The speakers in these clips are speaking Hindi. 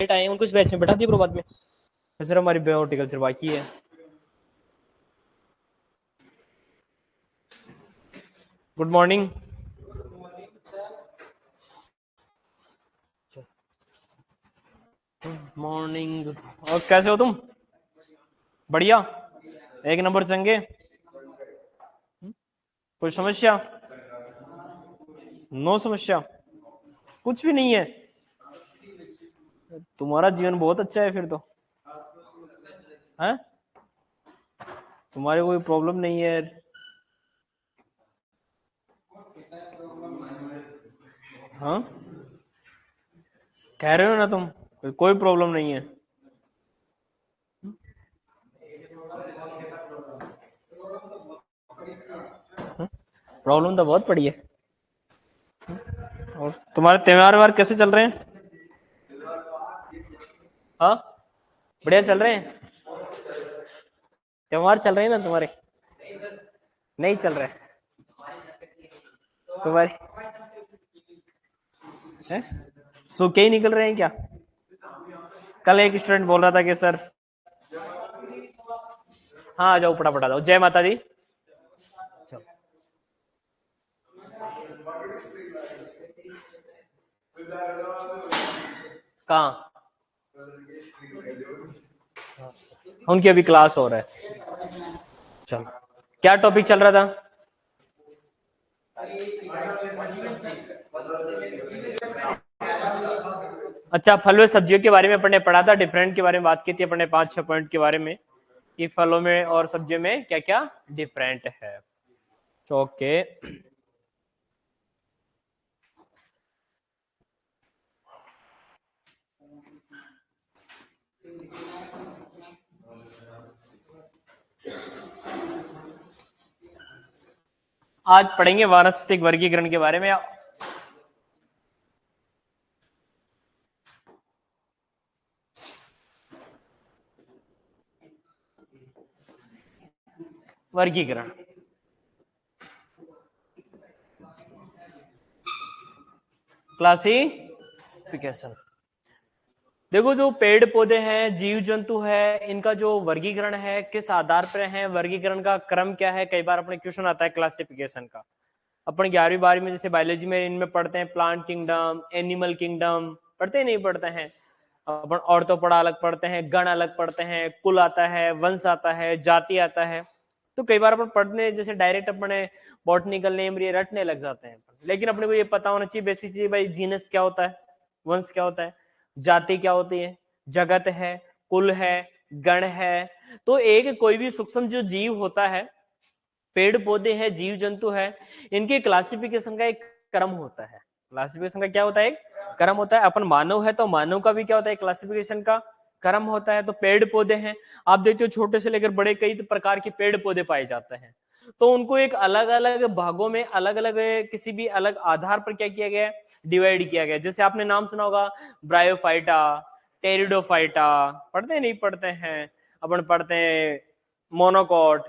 आए उनको इस बैच में बैठा दिया करो बाद में, सर हमारी हॉर्टिकल्चर बाकी है। Good morning. Good morning. और कैसे हो तुम? बढ़िया, एक नंबर चंगे। कोई समस्या? नो समस्या, कुछ भी नहीं है। तुम्हारा जीवन बहुत अच्छा है फिर तो, हैं? तुम्हारे कोई प्रॉब्लम नहीं है? हाँ, कह रहे हो ना तुम, कोई प्रॉब्लम नहीं है। प्रॉब्लम तो बहुत पड़ी है। और तुम्हारे त्योहार वार कैसे चल रहे हैं? हाँ, बढ़िया चल रहे हैं। त्योहार चल रहे हैं ना तुम्हारे? नहीं चल रहे तुम्हारे? हैं? सूखे ही निकल रहे हैं क्या? कल एक स्टूडेंट बोल रहा था कि सर, हाँ आ जाओ फटाफट आ जाओ। जय माता दी। कहाँ? उनकी अभी क्लास हो रहा है। चल, क्या टॉपिक चल रहा था? अच्छा, फल व सब्जियों के बारे में अपन ने पढ़ा था, डिफरेंट के बारे में बात की थी अपन ने 5-6 पॉइंट के बारे में कि फलों में और सब्जियों में क्या क्या डिफरेंट है। ओके, आज पढ़ेंगे वानस्पतिक वर्गीकरण के बारे में। वर्गीकरण, क्लासिफिकेशन। देखो, जो पेड़ पौधे हैं, जीव जंतु है, इनका जो वर्गीकरण है किस आधार पर है, वर्गीकरण का क्रम क्या है। कई बार अपने क्वेश्चन आता है क्लासिफिकेशन का। अपन 11वीं 12वीं में जैसे बायोलॉजी में इनमें पढ़ते हैं प्लांट किंगडम, एनिमल किंगडम, पढ़ते ही नहीं पढ़ते हैं। अपन ऑर्थोपोडा अलग पढ़ते हैं, गण अलग पढ़ते हैं, कुल आता है, वंश आता है, जाति आता है। तो कई बार अपन पढ़ने जैसे डायरेक्ट अपने बॉटनिकल नेम ये रटने लग जाते हैं। लेकिन अपने को ये पता होना चाहिए बेसिक चीज, भाई जीनस क्या होता है, वंश क्या होता है, जाति क्या होती है, जगत है, कुल है, गण है। तो एक कोई भी सूक्ष्म जो जीव होता है, पेड़ पौधे हैं, जीव जंतु है, इनके क्लासिफिकेशन का एक क्रम होता है। क्लासिफिकेशन का क्या होता है? एक क्रम होता है। अपन मानव है तो मानव का भी क्या होता है? क्लासिफिकेशन का क्रम होता है। तो पेड़ पौधे हैं, आप देखते हो छोटे से लेकर बड़े कई प्रकार के पेड़ पौधे पाए जाते हैं। तो उनको एक अलग अलग भागों में अलग अलग किसी भी अलग आधार पर क्या किया गया, डिवाइड किया गया। जैसे आपने नाम सुना होगा ब्रायोफाइटा, टेरिडोफाइटा, पढ़ते नहीं पढ़ते हैं? अपन पढ़ते हैं मोनोकॉट,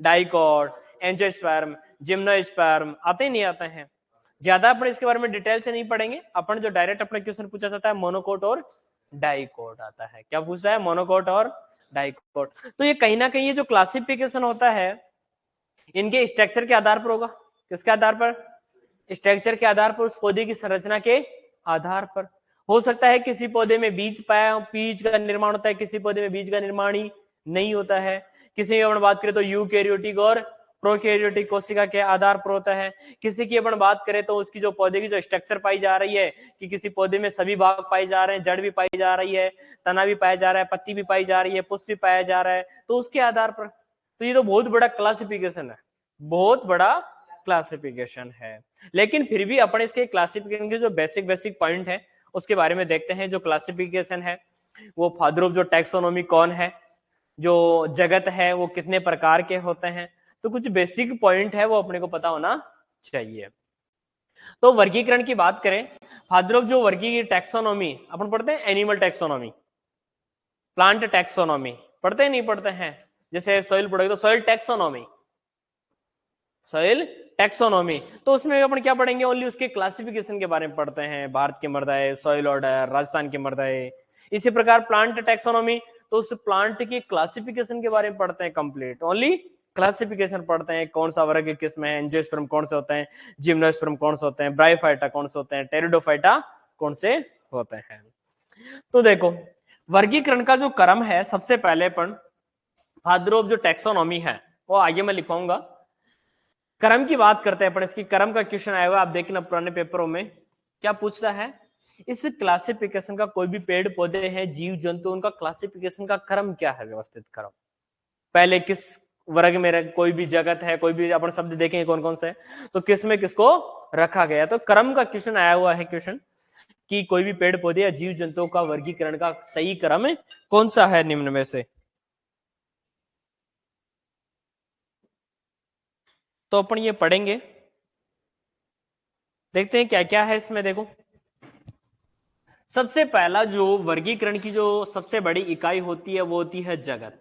डाइकॉट, एंजियोस्पर्म, जिम्नोस्पर्म, आते ही नहीं आते हैं। ज्यादा अपन इसके बारे में डिटेल से नहीं पढ़ेंगे। अपन जो डायरेक्ट अपना क्वेश्चन पूछा जाता है मोनोकोट और डाइकोट आता है। क्या पूछा है? मोनोकोट और डाइकोट। तो ये कहीं ना कहीं ये जो क्लासिफिकेशन होता है इनके स्ट्रक्चर के आधार पर होगा। किसके आधार पर? स्ट्रक्चर के आधार पर, उस पौधे की संरचना के आधार पर। हो सकता है किसी पौधे में बीज पाया, बीज का निर्माण होता है, किसी पौधे में बीज का निर्माण ही नहीं होता है। किसी में बात करें तो यूकैरियोटिक और प्रोकैरियोटिक कोशिका के आधार पर होता है। किसी की अपन बात करें तो उसकी जो पौधे की जो स्ट्रक्चर पाई जा रही है कि किसी पौधे में सभी भाग पाए जा रहे हैं, जड़ भी पाई जा रही है, तना भी पाया जा रहा है, पत्ती भी पाई जा रही है, पुष्प भी पाया जा रहा है, तो उसके आधार पर। तो ये तो बहुत बड़ा क्लासिफिकेशन है, बहुत बड़ा क्लासिफिकेशन है। लेकिन फिर भी अपन इसके क्लासिफिकेशन के जो बेसिक बेसिक पॉइंट है उसके बारे में देखते हैं। जो क्लासिफिकेशन है वो फादर ऑफ जो टैक्सोनॉमी कौन है, जो जगत है वो कितने प्रकार के होते हैं, तो कुछ बेसिक पॉइंट है वो अपने को पता होना चाहिए। तो वर्गीकरण की बात करें, फादर ऑफ जो वर्गीकरण टैक्सोनॉमी अपन पढ़ते हैं, एनिमल टैक्सोनॉमी, प्लांट टैक्सोनॉमी, पढ़ते ही नहीं पढ़ते हैं? जैसे सॉइल पढ़ोगे तो सॉइल टैक्सोनॉमी, सॉइल टेक्सोनॉमी, तो उसमें अपन क्या पढ़ेंगे, ओनली उसके क्लासिफिकेशन के बारे में पढ़ते हैं, भारत के मृदाए, सॉइल ऑर्डर, राजस्थान के मृदाए। इसी प्रकार प्लांट टेक्सोनॉमी, तो उस प्लांट की क्लासिफिकेशन के बारे में पढ़ते हैं, कंप्लीट ओनली क्लासिफिकेशन पढ़ते हैं, कौन सा वर्ग किस में है, एंजियोस्पर्म कौन से होते हैं, जिम्नोस्पर्म कौन से होते हैं, ब्रायोफाइटा कौन से होते हैं, टेरिडोफाइटा कौन से होते हैं। तो देखो वर्गीकरण का जो क्रम है, सबसे पहले अपन फादर ऑफ जो टेक्सोनॉमी है वो आगे मैं लिखवाऊंगा। क्रम की बात करते हैं अपन, इसकी क्रम का क्वेश्चन आया हुआ, आप देखना पुराने पेपरों में क्या पूछता है। इस क्लासिफिकेशन का, कोई भी पेड़ पौधे हैं, जीव जंतु, उनका क्लासिफिकेशन का क्रम क्या है, व्यवस्थित क्रम, पहले किस वर्ग में, कोई भी जगत है, कोई भी अपन शब्द देखेंगे कौन कौन से, तो किस में किसको रखा गया। तो क्रम का क्वेश्चन आया हुआ है, क्वेश्चन कि कोई भी पेड़ पौधे या जीव जंतुओं का वर्गीकरण का सही क्रम कौन सा है निम्न में से। तो अपन ये पढ़ेंगे, देखते हैं क्या क्या है इसमें। देखो सबसे पहला जो वर्गीकरण की जो सबसे बड़ी इकाई होती है वो होती है जगत।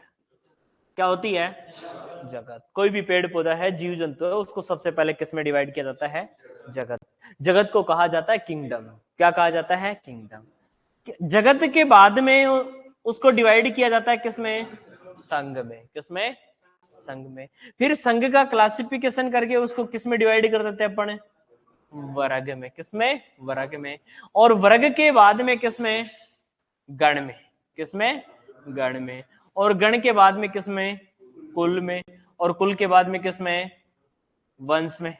क्या होती है? जगत। कोई भी पेड़ पौधा है, जीव जंतु है, उसको सबसे पहले किस में डिवाइड किया जाता है? जगत। जगत को कहा जाता है किंगडम। क्या कहा जाता है? किंगडम। जगत के बाद में उसको डिवाइड किया जाता है किसमें? संघ में। किसमें? संघ में। फिर संघ का क्लासिफिकेशन करके उसको किस में डिवाइड कर देते हैं अपन? वर्ग में। किसमें? वर्ग में। और वर्ग के बाद में किसमें? गण में। किसमें? गण में। और गण के बाद में किसमें? कुल में। और कुल के बाद में किसमें? वंश में।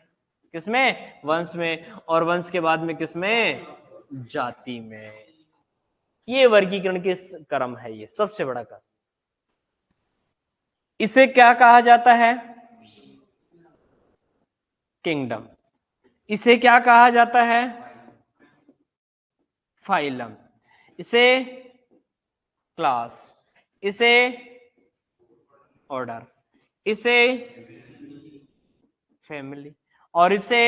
किसमें? वंश में। और वंश के बाद में किसमें? जाति में। ये वर्गीकरण के क्रम है, ये सबसे बड़ा क्रम। इसे क्या कहा जाता है? किंगडम। इसे क्या कहा जाता है? फाइलम। इसे क्लास। इसे ऑर्डर। इसे फैमिली। और इसे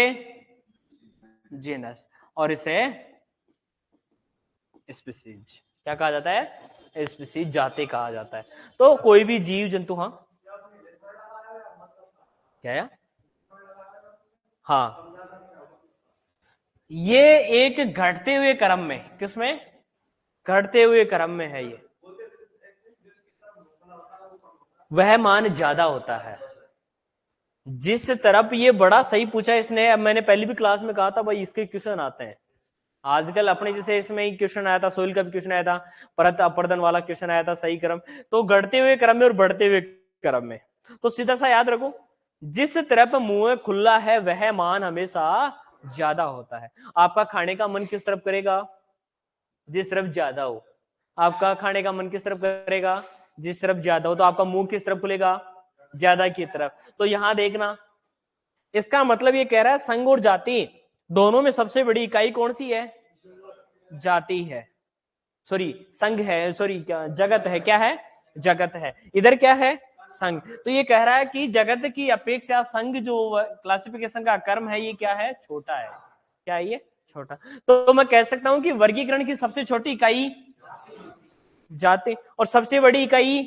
जीनस। और इसे स्पीसीज। क्या कहा जाता है? स्पीसीज, जाति कहा जाता है। तो कोई भी जीव जंतु, हाँ क्या है? हाँ, ये एक घटते हुए क्रम में, किसमें? घटते हुए क्रम में है ये। वह मान ज्यादा होता है जिस तरफ, ये बड़ा सही पूछा इसने। अब मैंने पहली भी क्लास में कहा था भाई इसके क्वेश्चन आते हैं आजकल अपने, जैसे इसमें ही क्वेश्चन आया था, सोइल का भी क्वेश्चन आया था, परत अपर्दन वाला क्वेश्चन आया था, सही क्रम। तो घटते हुए क्रम में और बढ़ते हुए क्रम में, तो सीधा सा याद रखो, जिस तरफ मुंह खुला है वह मान हमेशा ज्यादा होता है। आपका खाने का मन किस तरफ करेगा? जिस तरफ ज्यादा हो। आपका खाने का मन किस तरफ करेगा? जिस तरफ ज्यादा हो। तो आपका मुंह किस तरफ खुलेगा? ज्यादा की तरफ। तो यहां देखना, इसका मतलब ये कह रहा है संघ और जाति दोनों में सबसे बड़ी इकाई कौन सी है? जाति है। सॉरी, संघ है, सॉरी क्या, जगत है। क्या है? जगत है। इधर क्या है? संघ। तो ये कह रहा है कि जगत की अपेक्षा संघ जो क्लासिफिकेशन का क्रम है, ये क्या है? छोटा है। क्या है ये? छोटा। तो मैं कह सकता हूं कि वर्गीकरण की सबसे छोटी इकाई जाति, और सबसे बड़ी इकाई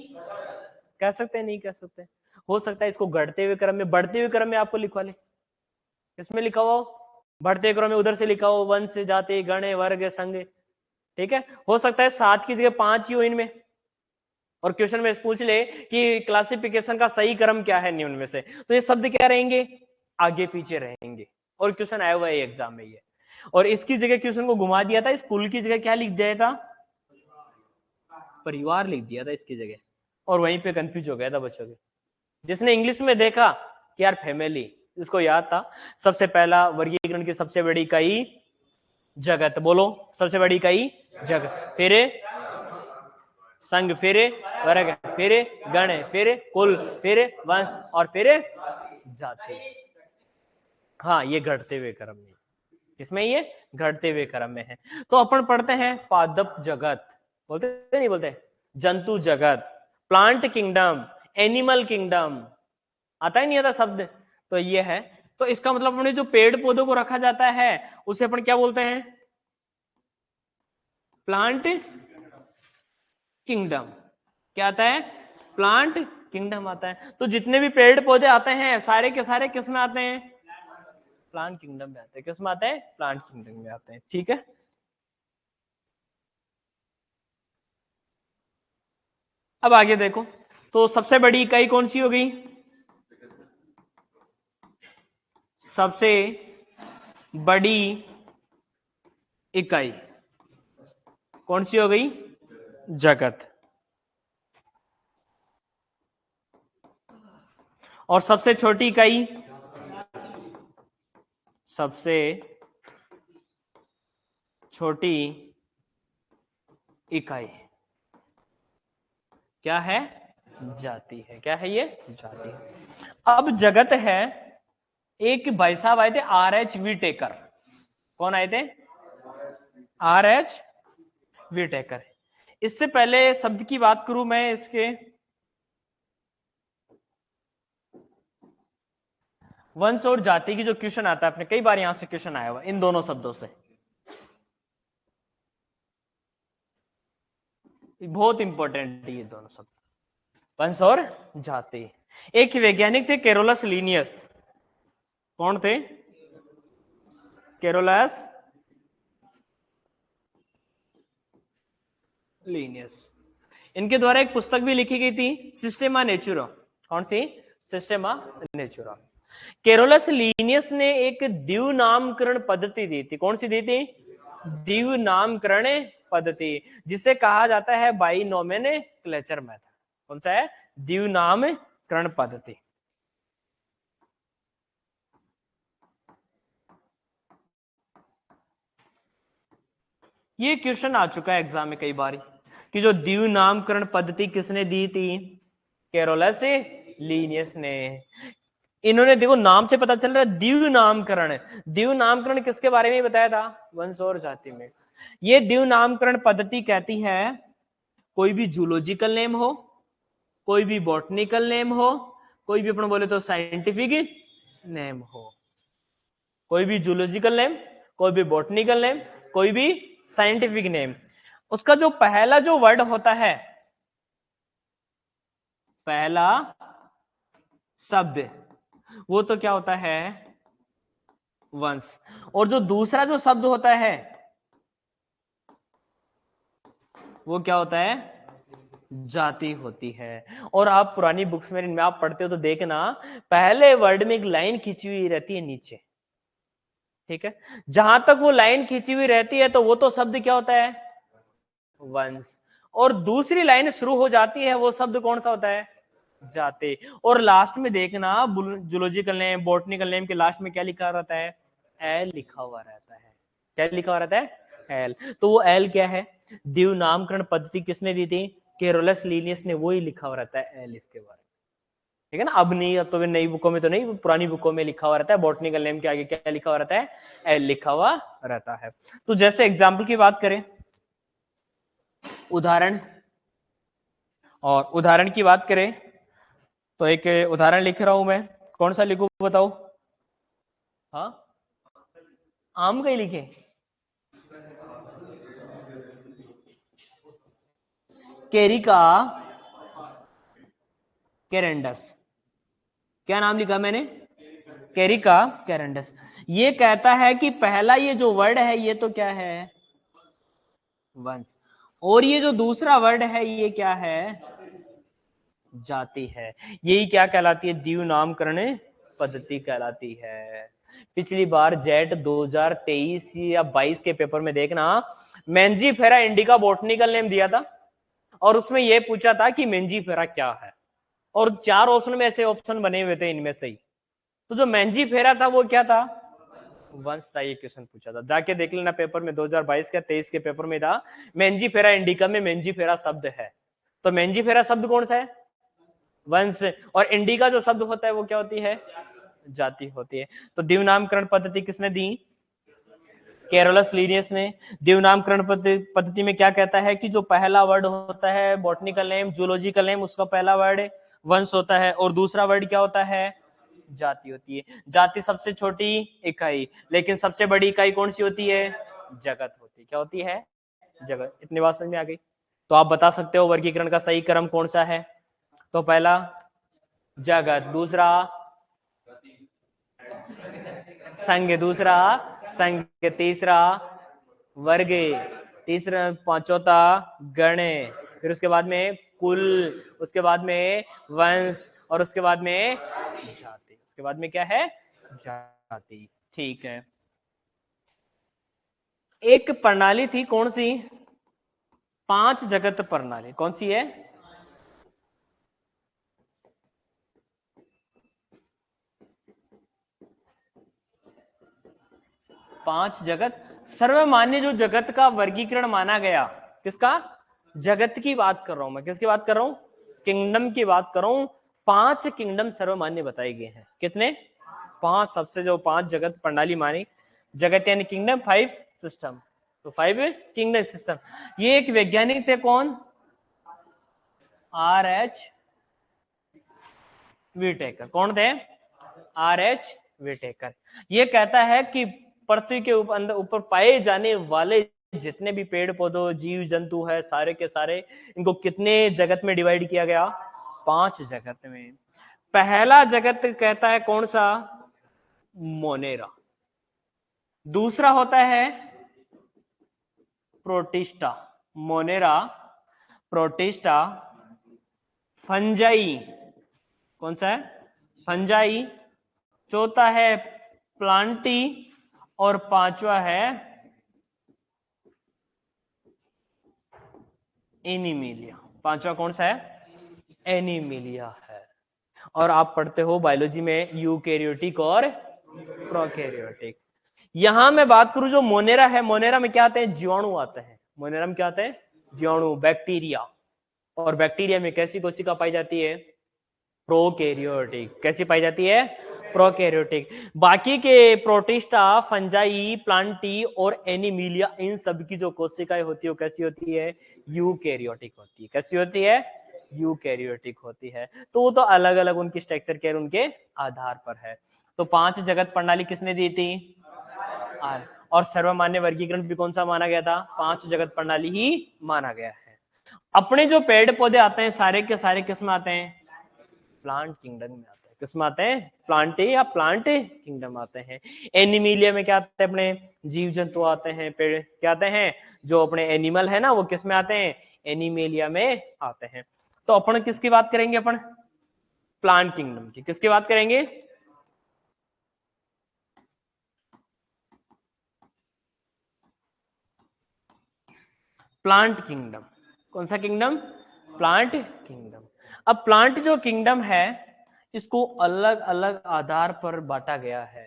कह सकते हैं? नहीं कह सकते। हो सकता है इसको घटते हुए क्रम में, बढ़ते हुए क्रम में आपको लिखवा ले। इसमें लिखा हो बढ़ते क्रम में, उधर से लिखा हो वंश, जाति, गण, वर्ग, संघ। ठीक है, हो सकता है 7 की जगह 5 ही हो इनमें, और क्वेश्चन में पूछ ले कि क्लासिफिकेशन का सही क्रम क्या है निम्न में से, तो ये शब्द क्या रहेंगे? आगे पीछे रहेंगे। और क्वेश्चन आया हुआ है एग्जाम में ये। और इसकी जगह क्वेश्चन को घुमा दिया था, स्कूल की जगह क्या लिख दिया था? परिवार लिख दिया था इसकी जगह, और वहीं पे कंफ्यूज हो गया था बच्चों के। जिसने इंग्लिश में देखा कि यार फैमिली, इसको याद था सबसे पहला वर्गीकरण की सबसे बड़ी इकाई जगत। बोलो, सबसे बड़ी इकाई जगत, फिर संघ, फिर वर्ग, फिर गण, फिर कुल, फिर वंश, और फिर जाति। हाँ, ये घटते हुए क्रम में, इसमें ये घटते हुए क्रम में है। तो अपन पढ़ते हैं पादप जगत, बोलते नहीं बोलते? जंतु जगत, प्लांट किंगडम, एनिमल किंगडम, आता ही नहीं आता शब्द। तो ये है। तो इसका मतलब अपने जो पेड़ पौधों को रखा जाता है उसे अपन क्या बोलते हैं? Plant kingdom. क्या आता है? प्लांट किंगडम आता है। तो जितने भी पेड़ पौधे आते हैं सारे के सारे किस में आते हैं? प्लांट किंगडम में आते हैं। किस में आते हैं? प्लांट किंगडम में आते हैं। ठीक है, अब आगे देखो, तो सबसे बड़ी इकाई कौन सी हो गई? सबसे बड़ी इकाई कौन सी हो गई? जगत। और सबसे छोटी इकाई? सबसे छोटी इकाई क्या है? जाति है। क्या है ये? जाति है। अब जगत है, एक भाई साहब आए थे RH विटेकर। कौन आए थे? RH Whittaker. इससे पहले शब्द की बात करूं मैं, इसके वंश और जाति की जो क्वेश्चन आता है, अपने कई बार यहां से क्वेश्चन आया हुआ इन दोनों शब्दों से, बहुत इंपॉर्टेंट है ये दोनों शब्द, वंश और जाति। एक वैज्ञानिक थे कैरोलस लीनियस। कौन थे? Carolus Linnaeus. इनके द्वारा एक पुस्तक भी लिखी गई थी, सिस्टेमा नेचुरा। कौन सी? सिस्टेमा नेचुरा। कैरोलस लीनियस ने एक द्विव नामकरण पद्धति दी थी। कौन सी दी थी? द्विव नामकरण पद्धति, जिसे कहा जाता है बाइनोमेनक्लेचर मेथड। कौन सा है? द्विव नामकरण पद्धति। ये क्वेश्चन आ चुका है एग्जाम में कई बार कि जो द्विव नामकरण पद्धति किसने दी थी? कैरोलस लीनियस ने। इन्होंने, देखो नाम से पता चल रहा है द्विव नामकरण। द्विव नामकरण किसके बारे में बताया था? वंश और जाति में। ये द्विव नामकरण पद्धति कहती है कोई भी जूलॉजिकल नेम हो, कोई भी बॉटनिकल नेम हो, कोई भी अपन बोले तो साइंटिफिक नेम हो, कोई भी जूलॉजिकल नेम, कोई भी बॉटनिकल नेम, कोई भी साइंटिफिक नेम, उसका जो पहला जो वर्ड होता है, पहला शब्द, वो तो क्या होता है? वंश। और जो दूसरा जो शब्द होता है वो क्या होता है? जाति होती है। और आप पुरानी बुक्स में इनमें आप पढ़ते हो तो देखना, पहले वर्ड में एक लाइन खींची हुई रहती है नीचे। ठीक है, जहां तक वो लाइन खींची हुई रहती है तो वो तो शब्द क्या होता है? वंश। और दूसरी लाइन शुरू हो जाती है, वो शब्द कौन सा होता है? जाति। और लास्ट में देखना, जूलॉजिकल नेम, बॉटनिकल नेम के लास्ट में क्या लिखा रहता है? एल लिखा हुआ रहता है। क्या लिखा हुआ रहता है? एल। तो वो एल क्या है? द्विव नामकरण पद्धति किसने दी थी? कैरोलस लीनियस ने। वो ही लिखा हुआ रहता है एल इसके बारे में। ठीक है ना? अब नहीं, अब तो नई बुकों में तो नहीं, पुरानी बुकों में लिखा हुआ रहता है। बॉटनिकल नेम के आगे क्या लिखा हुआ रहता है? एल लिखा हुआ रहता है। तो जैसे एग्जाम्पल की बात करें, उदाहरण, और उदाहरण की बात करें तो एक उदाहरण लिख रहा हूं मैं। कौन सा लिखूं बताओ? हाँ, आम का ही लिखे? केरिका कैरेंडस। क्या नाम लिखा मैंने? केरिका कैरेंडस। ये कहता है कि पहला ये जो वर्ड है ये तो क्या है? वंश। और ये जो दूसरा वर्ड है ये क्या है? जाति है। यही क्या कहलाती है? द्विव नामकरण पद्धति कहलाती है। पिछली बार जेट 2023 या 22 के पेपर में देखना, मेंजीफेरा इंडिका बॉटनिकल नेम दिया था और उसमें यह पूछा था कि मेंजीफेरा क्या है, और 4 ऑप्शन में ऐसे ऑप्शन बने हुए थे इनमें से ही। तो जो मेंजीफेरा था वो क्या था? वंश था। ये क्वेश्चन पूछा था, जाके देख लेना पेपर में, 2022 का 23 के पेपर में था। मेंजीफेरा इंडिका में मेंजीफेरा शब्द है। तो मेंजीफेरा शब्द कौन सा है? वंश। और इंडिका जो शब्द होता है वो क्या होती है? जाति होती है। तो द्विव नामकरण पद्धति किसने दी? कैरोलस लीनियस ने। द्विव नामकरण पद्धति में क्या कहता है कि जो पहला वर्ड होता है बॉटनिकल नेम, जूलॉजिकल नेम, उसका पहला वर्ड वंश होता है और दूसरा वर्ड क्या होता है? जाति होती है। जाति सबसे छोटी इकाई, लेकिन सबसे बड़ी इकाई कौन सी होती है? जगत होती है। क्या होती है? जगत। इतनी बात समझ में आ गई? तो आप बता सकते हो वर्गीकरण का सही क्रम कौन सा है? तो पहला जगत, दूसरा संघ, दूसरा संघ, तीसरा वर्ग, तीसरा चौथा गण, फिर उसके बाद में कुल, उसके बाद में वंश, और उसके बाद में जाति। उसके बाद में क्या है? जाति। ठीक है। एक प्रणाली थी, कौन सी? 5 जगत प्रणाली। कौन सी है? पांच जगत। सर्वमान्य जो जगत का वर्गीकरण माना गया, किसका? जगत की बात कर रहा हूं मैं। किसकी बात कर रहा हूं? किंगडम की बात कर रहा हूं। 5 किंगडम सर्वमान्य बताए गए हैं। कितने? 5। सबसे जो 5 जगत प्रणाली मानी, जगत यानी किंगडम, 5 सिस्टम, तो 5 किंगडम सिस्टम। ये एक वैज्ञानिक थे, कौन? R.H. विटेकर। कौन थे? R.H. विटेकर। ये कहता है कि पृथ्वी के ऊपर पाए जाने वाले जितने भी पेड़ पौधे, जीव जंतु है, सारे के सारे, इनको कितने जगत में डिवाइड किया गया? 5 जगत में। पहला जगत कहता है कौन सा? मोनेरा। दूसरा होता है प्रोटिस्टा। Monera, Protista, fungi. कौन सा है? फंजाई। चौथा है प्लांटी, और पांचवा है एनिमिलिया। पांचवा कौन सा है? एनिमिलिया है। और आप पढ़ते हो बायोलॉजी में यूकैरियोटिक और प्रोकैरियोटिक। यहां मैं बात करूं जो मोनेरा है, मोनेरा में क्या आते हैं? जीवाणु आते हैं। मोनेरा में क्या आते हैं? जीवाणु, बैक्टीरिया। और बैक्टीरिया में कैसी कोशिका पाई जाती है? प्रोकैरियोटिक। कैसी पाई जाती है? प्रोकैरियोटिक। बाकी के प्रोटिस्टा, फंजाई, प्लांटी और एनिमिलिया, इन सब की जो कोशिकाएं होती है वो कैसी होती है? यूकैरियोटिक होती है। कैसी होती है? यूकैरियोटिक होती है। तो वो तो अलग अलग उनकी स्ट्रक्चर के उनके आधार पर है। तो 5 जगत प्रणाली किसने दी थी? और सर्वमान्य वर्गीकरण भी कौन सा माना गया था? 5 जगत प्रणाली ही माना गया है। अपने जो पेड़ पौधे आते हैं सारे के सारे किस में आते हैं? प्लांट किंगडम में आते हैं। किस में आते हैं? प्लांट या प्लांट किंगडम आते हैं। एनिमिलिया में क्या आते हैं? अपने जीव जंतु आते हैं। पेड़ क्या आते हैं? जो अपने एनिमल है ना, वो किस में आते हैं? एनिमिलिया में आते हैं। तो अपन किसकी बात करेंगे? अपन प्लांट किंगडम की। किसकी बात करेंगे? Plant kingdom. कौन सा किंगडम? Plant kingdom. अब प्लांट जो किंगडम है, इसको अलग अलग आधार पर बांटा गया है।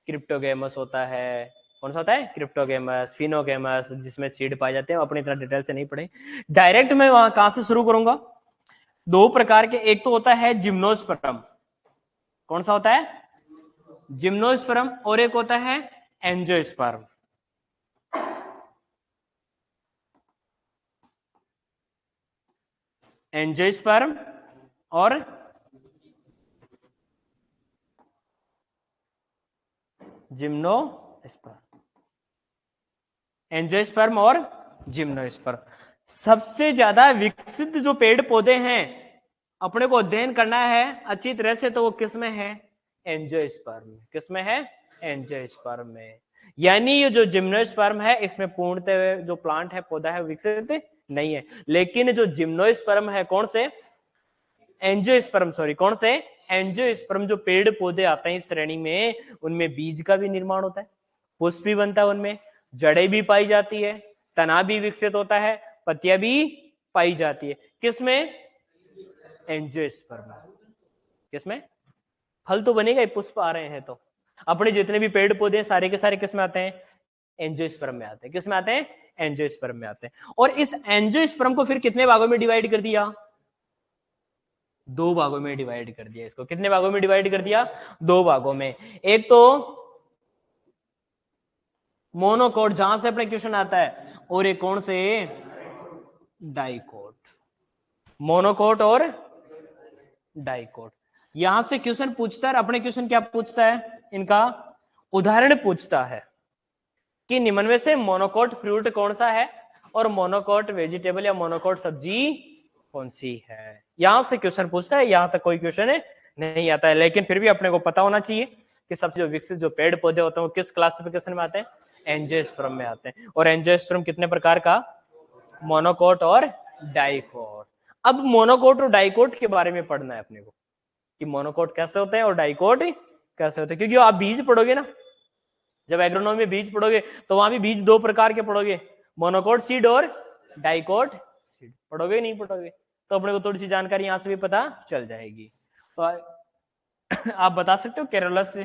क्रिप्टोगेमस होता है। कौन सा होता है? क्रिप्टोगेमस, फिनोगेमस, जिसमें सीड पाए जाते हैं। अपनी इतना डिटेल से नहीं पढ़े, डायरेक्ट मैं वहां कहां से शुरू करूंगा? 2 प्रकार के। एक तो होता है जिम्नोस्पर्म। कौन सा होता है? जिम्नोस्पर्म। और एक होता है एंजियोस्पर्म। एंजियोस्पर्म और जिम्नोस्पर्म। एंजियोस्पर्म और जिम्नोस्पर्म। सबसे ज्यादा विकसित जो पेड़ पौधे हैं, अपने को अध्ययन करना है अच्छी तरह से, तो वो किसमें है? एंजियोस्पर्म में। किसमें है? एंजियोस्पर्म में। यानी ये जो जिम्नोस्पर्म है, इसमें पूर्णतः जो प्लांट है, पौधा है, विकसित नहीं है। लेकिन जो जिम्नोस्पर्म है, कौन से? एंजियोस्पर्म, सॉरी, कौन से? एंजियोस्पर्म। जो पेड़ पौधे आते हैं इस श्रेणी में, उनमें बीज का भी निर्माण होता है, पुष्प भी बनता है, उनमें जड़ें भी पाई जाती है, तना भी विकसित होता है, पत्तियां भी पाई जाती है। किसमें? एंजियोस्पर्म। किसमें? फल तो बनेगा, पुष्प आ रहे हैं तो। अपने जितने भी पेड़ पौधे हैं सारे के सारे किसमें आते हैं? एंजियोस्पर्म में आते हैं। किसमें आते हैं? एंजियोस्पर्म में आते हैं। और इस एंजियोस्पर्म को फिर कितने भागों में डिवाइड कर दिया? 2 भागों में डिवाइड कर दिया इसको। कितने भागों में डिवाइड कर दिया? 2 भागों में। एक तो मोनोकोट, जहां से अपने क्वेश्चन आता है, और एक कौन से? डाइकोट। मोनोकोट और डाइकोट। यहां से क्वेश्चन पूछता है। अपने क्वेश्चन क्या पूछता है? इनका उदाहरण पूछता है कि निम्न में से मोनोकोट फ्रूट कौन सा है, और मोनोकोट वेजिटेबल या मोनोकोट सब्जी कौन सी है। यहां से क्वेश्चन पूछता है। यहां तक कोई क्वेश्चन नहीं आता है, लेकिन फिर भी अपने को पता होना चाहिए कि सबसे जो विकसित जो पेड़ पौधे होते हैं वो किस क्लासिफिकेशन में आते हैं, एंजियोस्पर्म में आते हैं। और एंजियोस्पर्म कितने प्रकार का, मोनोकोट और डाइकोट। अब मोनोकोट और डाइकोट के बारे में पढ़ना है अपने को कि मोनोकोट कैसे होते हैं और डाइकोट कैसे होते हैं, क्योंकि आप बीज पढ़ोगे ना, जब एग्रोनॉमी में बीज पढ़ोगे तो वहां भी बीज दो प्रकार के पढ़ोगे, मोनोकोट सीड और डाइकोट सीड। पढ़ोगे नहीं पढ़ोगे, तो अपने को थोड़ी सी जानकारी यहां से भी पता चल जाएगी। तो आप बता सकते हो केरोलस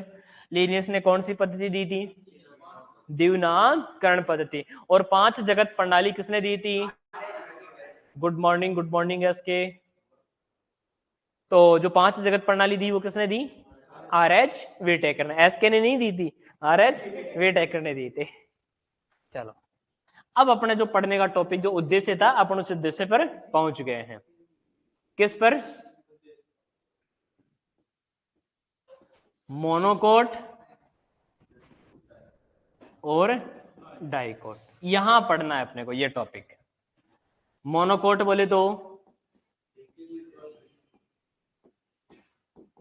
लिनियस ने कौन सी पद्धति दी थी, द्विनाकरण पद्धति। और 5 जगत प्रणाली किसने दी थी, गुड मॉर्निंग एस के। तो जो 5 जगत प्रणाली दी वो किसने दी, आर.एच. व्हिटेकर ने, एस के ने नहीं दी थी, आर.एच. व्हिटेकर ने दी थी। चलो अब अपने जो पढ़ने का टॉपिक जो उद्देश्य था, अपन उस उद्देश्य पर पहुंच गए हैं। किस पर, मोनोकोट और डाइकोट, यहां पढ़ना है अपने को ये टॉपिक। मोनोकोट बोले तो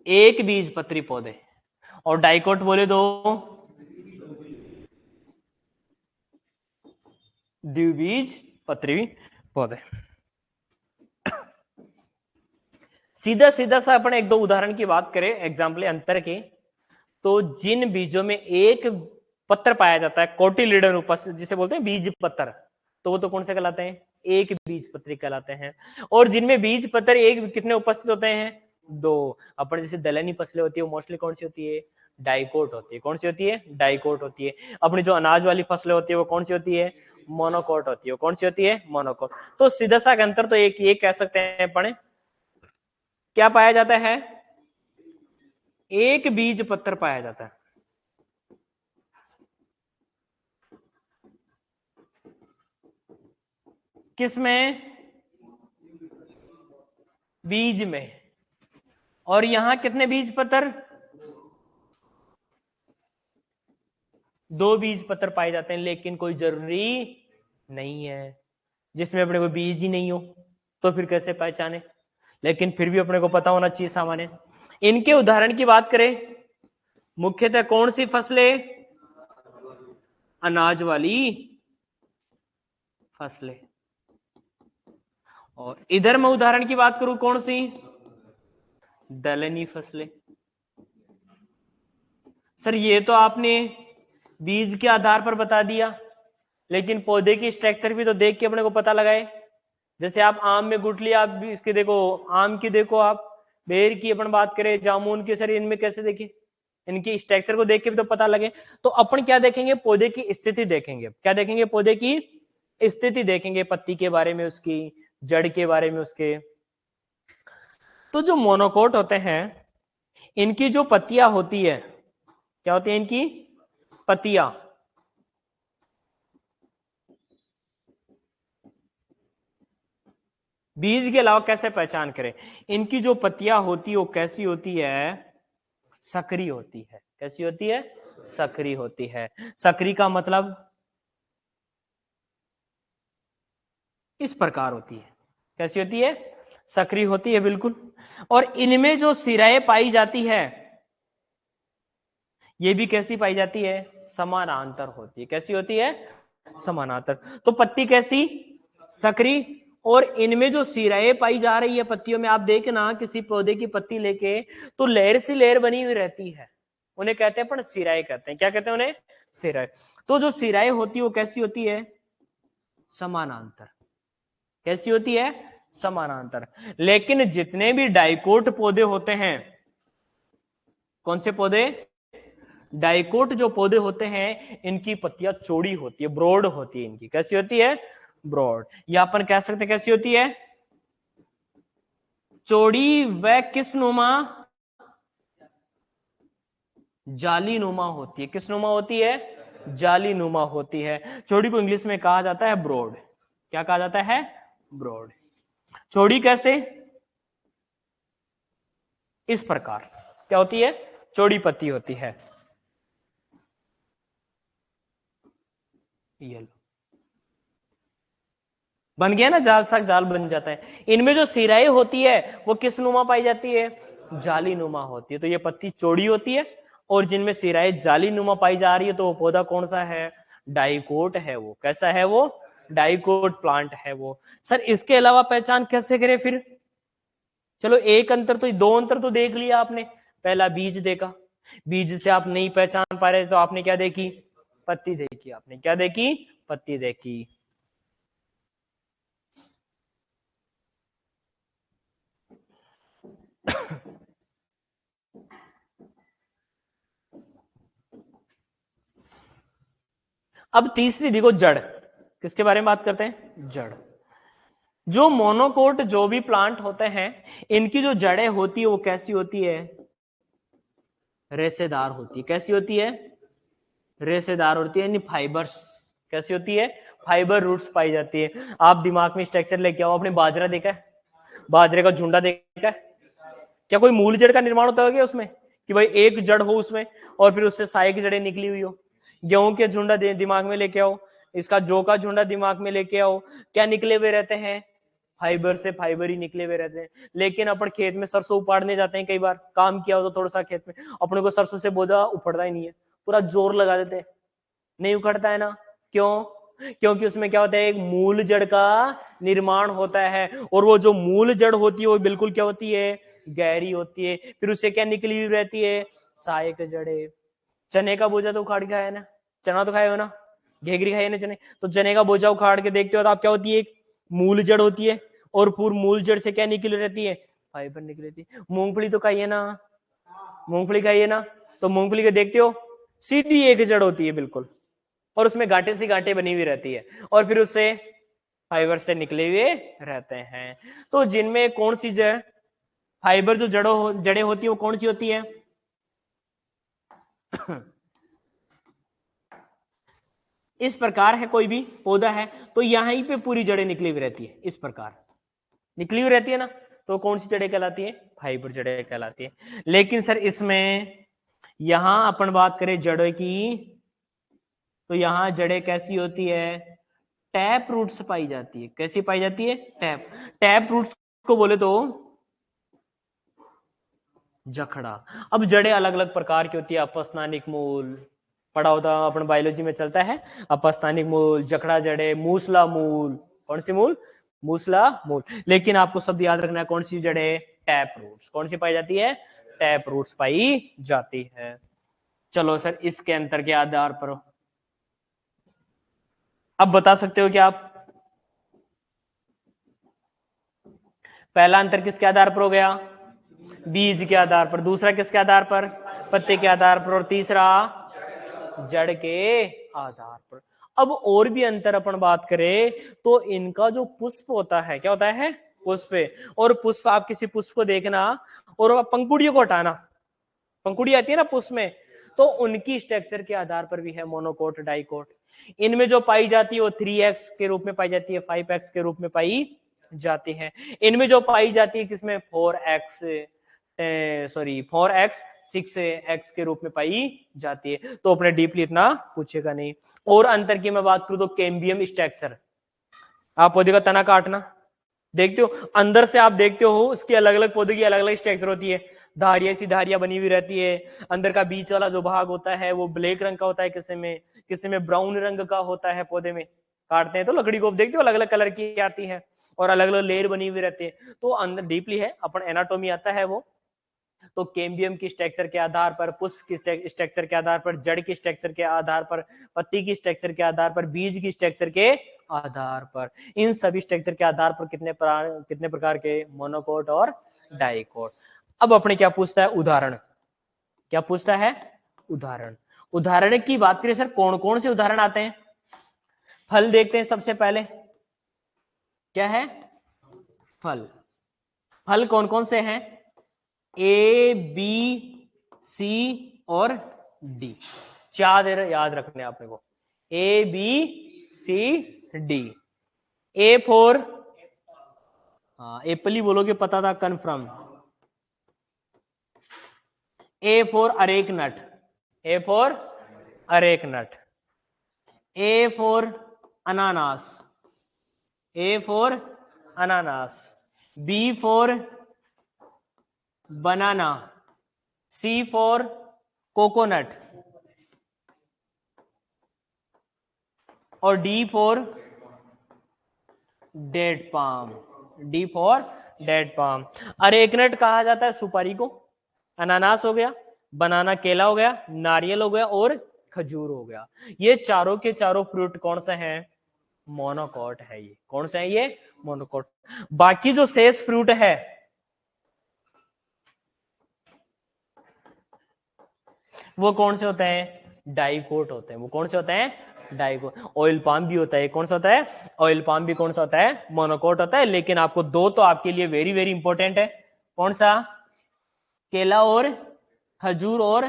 एक बीज पत्री पौधे, और डाइकोट बोले तो द्विबीज पत्री पौधे। सीधा सीधा सा अपन एक दो उदाहरण की बात करें, एग्जाम्पल अंतर के, तो जिन बीजों में एक पत्र पाया जाता है, कोटिलीडन उपस्थित जिसे बोलते हैं बीज पत्र, तो वो तो कौन से कहलाते हैं, एक बीज पत्री कहलाते हैं। और जिनमें बीज पत्र एक कितने उपस्थित होते हैं, 2। अपन जैसे दलहनी फसलें होती है वो मोस्टली कौन सी होती है, डाइकोट होती है। कौन सी होती है, डाइकोट होती है। अपनी जो अनाज वाली फसलें होती है वो कौन सी होती है, मोनोकोट होती है। कौन सी होती है, मोनोकोट। तो सीधा सा अंतर तो एक ये कह सकते हैं अपन, क्या पाया जाता है, एक बीज पत्र पाया जाता है। किसमें, बीज में। और यहां कितने बीज पत्र, 2 बीज पत्र पाए जाते हैं। लेकिन कोई जरूरी नहीं है, जिसमें अपने को बीज ही नहीं हो तो फिर कैसे पहचाने, लेकिन फिर भी अपने को पता होना चाहिए सामान्य। इनके उदाहरण की बात करें, मुख्यतः कौन सी फसलें, अनाज वाली फसलें। और इधर मैं उदाहरण की बात करूं कौन सी, दलहनी फसलें। सर ये तो आपने बीज के आधार पर बता दिया, लेकिन पौधे की स्ट्रक्चर भी तो देख के अपने को पता लगाए। जैसे आप आम में गुठली, आप भी इसके देखो, आम की देखो, आप बेर की अपन बात करें, जामुन की, सर इनमें कैसे देखें, इनकी स्ट्रक्चर को देख के भी तो पता लगे। तो अपन क्या देखेंगे, पौधे की स्थिति देखेंगे। क्या देखेंगे, पौधे की स्थिति देखेंगे, पत्ती के बारे में उसकी, जड़ के बारे में उसके। तो जो मोनोकोट होते हैं, इनकी जो पत्तियां होती है, क्या होती है इनकी पत्तियां, बीज के अलावा कैसे पहचान करें, इनकी जो पत्तियां होती है वो कैसी होती है, सक्रिय होती है। कैसी होती है, सक्रिय होती है। सक्रिय का मतलब इस प्रकार होती है। कैसी होती है, सक्रिय होती है, बिल्कुल। और इनमें जो सिराएं पाई जाती है, ये भी कैसी पाई जाती है, समानांतर होती है। कैसी होती है, समानांतर। तो पत्ती कैसी, सक्रिय। और इनमें जो सिराएं पाई जा रही है पत्तियों में, आप देखना किसी पौधे की पत्ती लेके, तो लेयर सी लेयर बनी हुई रहती है, उन्हें कहते हैं, पर सिराएं कहते हैं। क्या कहते हैं उन्हें, सिराएं। तो जो सिराएं होती है वो कैसी होती है, समानांतर। कैसी होती है, समानांतर। लेकिन जितने भी डाइकोट पौधे होते हैं, कौन से पौधे, डाइकोट जो पौधे होते हैं, इनकी पत्तियां चौड़ी होती है, ब्रॉड होती है इनकी। कैसी होती है, ब्रॉड। या अपन कह सकते हैं कैसी होती है, चौड़ी व किस नुमा, जाली नुमा होती है। किस नुमा होती है, जाली नुमा होती है। चौड़ी को इंग्लिश में कहा जाता है ब्रॉड। क्या कहा जाता है, ब्रॉड। चौड़ी कैसे, इस प्रकार। क्या होती है, चौड़ी पत्ती होती है। ये बन गया ना, जाल साग जाल बन जाता है। इनमें जो सिराएं होती है वो किस नुमा पाई जाती है, जाली नुमा होती है। तो ये पत्ती चौड़ी होती है और जिनमें सिराएं जाली नुमा पाई जा रही है तो वो पौधा कौन सा है? डाइकोट है वो। कैसा है वो? डाइकोट प्लांट है वो। सर इसके अलावा पहचान कैसे करें फिर? चलो एक अंतर तो, दो अंतर तो देख लिया आपने। पहला बीज देखा, बीज से आप नहीं पहचान पा रहे तो आपने क्या देखी? पत्ती देखी। आपने क्या देखी? पत्ती देखी। अब तीसरी देखो, जड़। किसके बारे में बात करते हैं? जड़। जो मोनोकोट जो भी प्लांट होते हैं, इनकी जो जड़ें होती है वो कैसी होती है? रेशेदार होती है। कैसी होती है? रेशेदार होती है, यानी फाइबर्स। कैसी होती है? फाइबर रूट्स पाई जाती है। आप दिमाग में स्ट्रक्चर लेके आओ। आपने बाजरा देखा है? बाजरे का झुंडा देखा है? क्या कोई मूल जड़ का निर्माण होता है क्या उसमें, कि भाई एक जड़ हो उसमें और फिर उससे सारे की जड़ें निकली हुई हो? गेहूं के झुंडा दिमाग में लेके आओ, इसका जौ का झुंडा दिमाग में लेके आओ, क्या निकले हुए रहते हैं? फाइबर से फाइबर ही निकले हुए रहते हैं। लेकिन अपन खेत में सरसों उपाड़ने जाते हैं, कई बार काम किया हो तो थोड़ा सा खेत में, अपने को सरसों से बोझा उखड़ता ही नहीं है, पूरा जोर लगा देते हैं, नहीं उखड़ता है ना? क्यों? क्योंकि उसमें क्या होता है? एक मूल जड़ का निर्माण होता है, और वो जो मूल जड़ होती है वो बिल्कुल क्या होती है? गहरी होती है। फिर उससे क्या निकली हुई रहती है? सहायक जड़ें। चने का बोझा तो उखाड़ के खाया ना? चना तो खाए हो ना? घेगरी खाई है ना चने? तो चने का बोझा उखाड़ के देखते हो तो आप क्या होती है? एक मूल जड़ होती है, और पूर्ण मूल जड़ से क्या निकली रहती है? फाइबर निकली रहती है। मूंगफली तो खाई है ना? मूंगफली खाई है ना? तो मूंगफली के देखते हो, सीधी एक जड़ होती है बिल्कुल, और उसमें गांठे सी गांठे बनी हुई रहती है, और फिर उससे फाइबर से निकले हुए रहते हैं। तो जिनमें कौन सी जड़, फाइबर जो जड़ें होती है वो कौन सी होती है? इस प्रकार है, कोई भी पौधा है तो यहीं पे पूरी जड़ें निकली हुई रहती है, इस प्रकार निकली हुई रहती है ना, तो कौन सी जड़ें कहलाती है? फाइबर जड़ें कहलाती है। लेकिन सर इसमें यहां अपन बात करें जड़ों की, तो यहां जड़ें कैसी होती है? टैप रूट्स पाई जाती है। कैसी पाई जाती है? टैप। टैप रूट्स को बोले तो जखड़ा। अब जड़ें अलग अलग प्रकार की होती है। अपस्नानिक मूल पढ़ा होता है, अपन बायोलॉजी में चलता है। अपस्तानिक मूल, जखड़ा जड़े, मूसला मूल। कौन सी मूल? मूसला मूल। लेकिन आपको शब्द याद रखना है, कौन सी जड़े? Tap roots. कौन सी पाई जाती है? टैप रूट्स पाई जाती है। चलो सर, इसके अंतर के आधार पर अब बता सकते हो क्या आप? पहला अंतर किसके आधार पर हो गया? बीज के आधार पर। दूसरा किसके आधार पर? पत्ते के आधार पर। और तीसरा जड़ के आधार पर। अब और भी अंतर अपन बात करें तो इनका जो पुष्प होता है, क्या होता है? पुष्प। और पुष्प, आप किसी पुष्प को देखना और पंखुड़ियों को हटाना, पंखुड़ी आती है ना पुष्प में, तो उनकी स्ट्रक्चर के आधार पर भी है मोनोकोट, डाइकोट। इनमें जो पाई जाती है वो 3x के रूप में पाई जाती है, 5x के रूप में पाई जाती है। इनमें जो पाई जाती है किसमें? 4x 6x के रूप में पाई जाती है। तो अपने डीपली इतना पूछेगा नहीं। और अंतर की मैं बात करूं तो कैम्बियम स्ट्रक्चर। आप पौधे का तना काटना देखते हो, अंदर से आप देखते हो उसकी अलग अलग पौधे की अलग अलग स्ट्रक्चर होती है। धारियां सी धारियां बनी हुई रहती है। अंदर का बीच वाला जो भाग होता है वो ब्लैक रंग का होता है, किसी में ब्राउन रंग का होता है। पौधे में काटते हैं तो लकड़ी को देखते हो अलग अलग कलर की आती है, और अलग अलग लेयर बनी हुई रहती है। तो अंदर डीपली है, अपन एनाटोमी आता है वो। तो कैम्बियम की स्ट्रक्चर के आधार पर, पुष्प की स्ट्रक्चर के आधार पर, जड़ की स्ट्रक्चर के आधार पर, पत्ती की स्ट्रक्चर के आधार पर, बीज की स्ट्रक्चर के आधार पर, इन सभी स्ट्रक्चर के आधार पर कितने प्रकार के मोनोकोट और डाइकोट। अब अपने क्या पूछता है? उदाहरण। क्या पूछता है? उदाहरण। उदाहरण की बात करें सर, कौन कौन से उदाहरण आते हैं? फल देखते हैं सबसे पहले। क्या है? फल। फल कौन कौन से हैं? ए, बी, सी और डी। चार याद रखने आपने को। A, B, C, D. A for, हाँ एप्पल ही बोलोगे, पता था, confirm. A for areca nut. A for areca nut. A for अनानास। ए फॉर अनानास। B for banana. C for coconut, और D for dead palm, D for dead palm. Areca nut कहा जाता है सुपारी को, अनानास हो गया, बनाना केला हो गया, नारियल हो गया और खजूर हो गया। ये चारों के चारों फ्रूट कौन से हैं? मोनोकॉट है। ये कौन से हैं? ये मोनोकॉट। बाकी जो शेष फ्रूट है वो कौन से होते हैं? डाइकोट होते हैं। वो कौन से होते हैं? डाइकोट। ऑयल पाम भी होता है, कौन सा होता है? ऑयल पाम भी कौन सा होता है? मोनोकोट होता है। लेकिन आपको दो तो आपके लिए वेरी वेरी इंपॉर्टेंट है। कौन सा? केला और खजूर और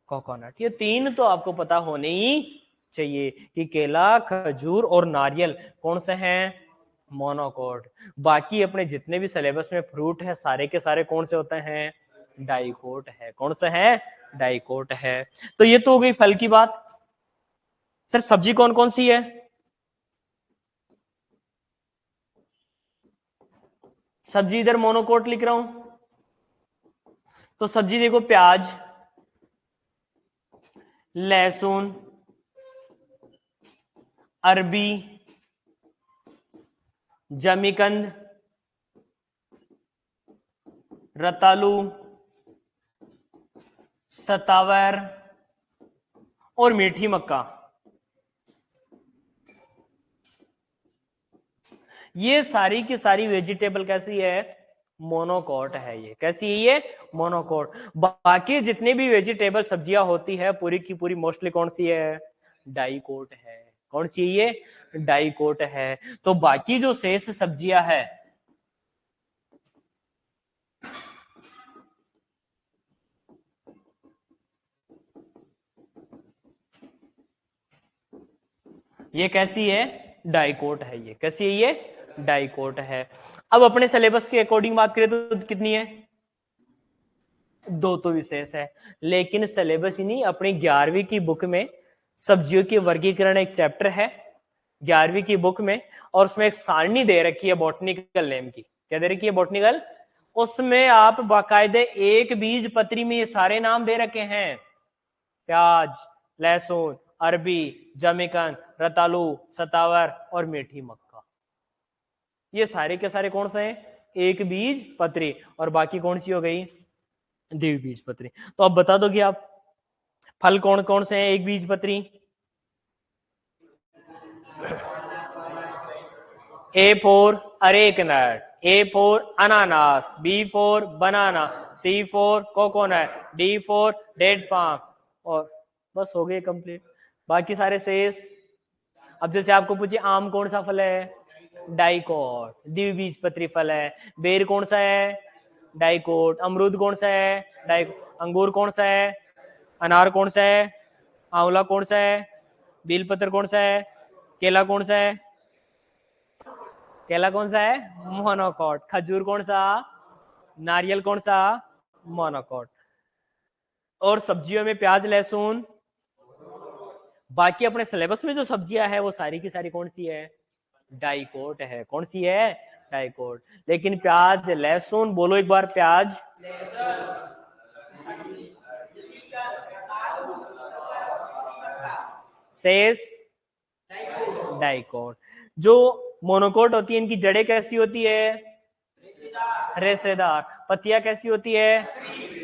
कोकोनट। ये तीन तो आपको पता होने ही चाहिए कि केला, खजूर और नारियल कौन से हैं? मोनोकोट। बाकी अपने जितने भी सिलेबस में फ्रूट है सारे के सारे कौन से होते हैं? डाइकोट है। कौन सा है? डाइकोट है। तो ये तो हो गई फल की बात। सर सब्जी कौन कौन सी है? सब्जी इधर मोनोकोट लिख रहा हूं, तो सब्जी देखो, प्याज, लहसुन, अरबी, जमीकंद, रतालू, सतावर और मीठी मक्का। ये सारी की सारी वेजिटेबल कैसी है? मोनोकोट है। ये कैसी है? ये मोनोकोट। बाकी जितनी भी वेजिटेबल सब्जियां होती है पूरी की पूरी मोस्टली कौन सी है? डाइकोट है। कौन सी है? ये डाइकोट है। तो बाकी जो शेष सब्जियां है ये कैसी है? डाइकोट है। ये कैसी है? ये डाइकोट है। अब अपने सिलेबस के अकॉर्डिंग बात करें तो कितनी है? दो तो विशेष है। लेकिन सिलेबस ही नहीं, अपनी 11वीं की बुक में सब्जियों की वर्गीकरण एक चैप्टर है 11वीं की बुक में, और उसमें एक सारणी दे रखी है बॉटनिकल नेम की। क्या दे रखी है? बॉटनिकल। उसमें आप बाकायदे एक बीज पत्री में ये सारे नाम दे रखे हैं, प्याज, लहसुन, अरबी, जमीकंद, रतालू, सतावर और मीठी मक्का। ये सारे के सारे कौन से हैं? एक बीज पत्री। और बाकी कौन सी हो गई? द्विबीजपत्री। तो अब बता दो कि आप फल कौन कौन से हैं एक बीजपत्री? A for areca nut, A for अनानास, B for banana, C for coconut, D for dead palm, और बस हो गए कंप्लीट। बाकी सारे शेष। अब जैसे आपको पूछे आम कौन सा फल है? डाइकोट, द्विबीजपत्री फल है। बेर कौन सा है? डाइकोट। अमरूद कौन सा है? डाइकोट। अंगूर कौन सा है? अनार कौन सा है? आंवला कौन सा है? बेलपत्र कौन सा है? केला कौन सा है? केला कौन सा है? मोनोकोट। खजूर कौन सा? नारियल कौन सा? मोनोकोट। और सब्जियों में प्याज, लहसुन। बाकी अपने सिलेबस में जो सब्जियां है वो सारी की सारी कौन सी है? डाइकोट है। कौन सी है? डाइकोट। लेकिन प्याज, लहसुन बोलो एक बार, प्याज, शेष डाइकोट। जो मोनोकोट होती है इनकी जड़ें कैसी होती है? रेशेदार। पत्तियां कैसी होती है?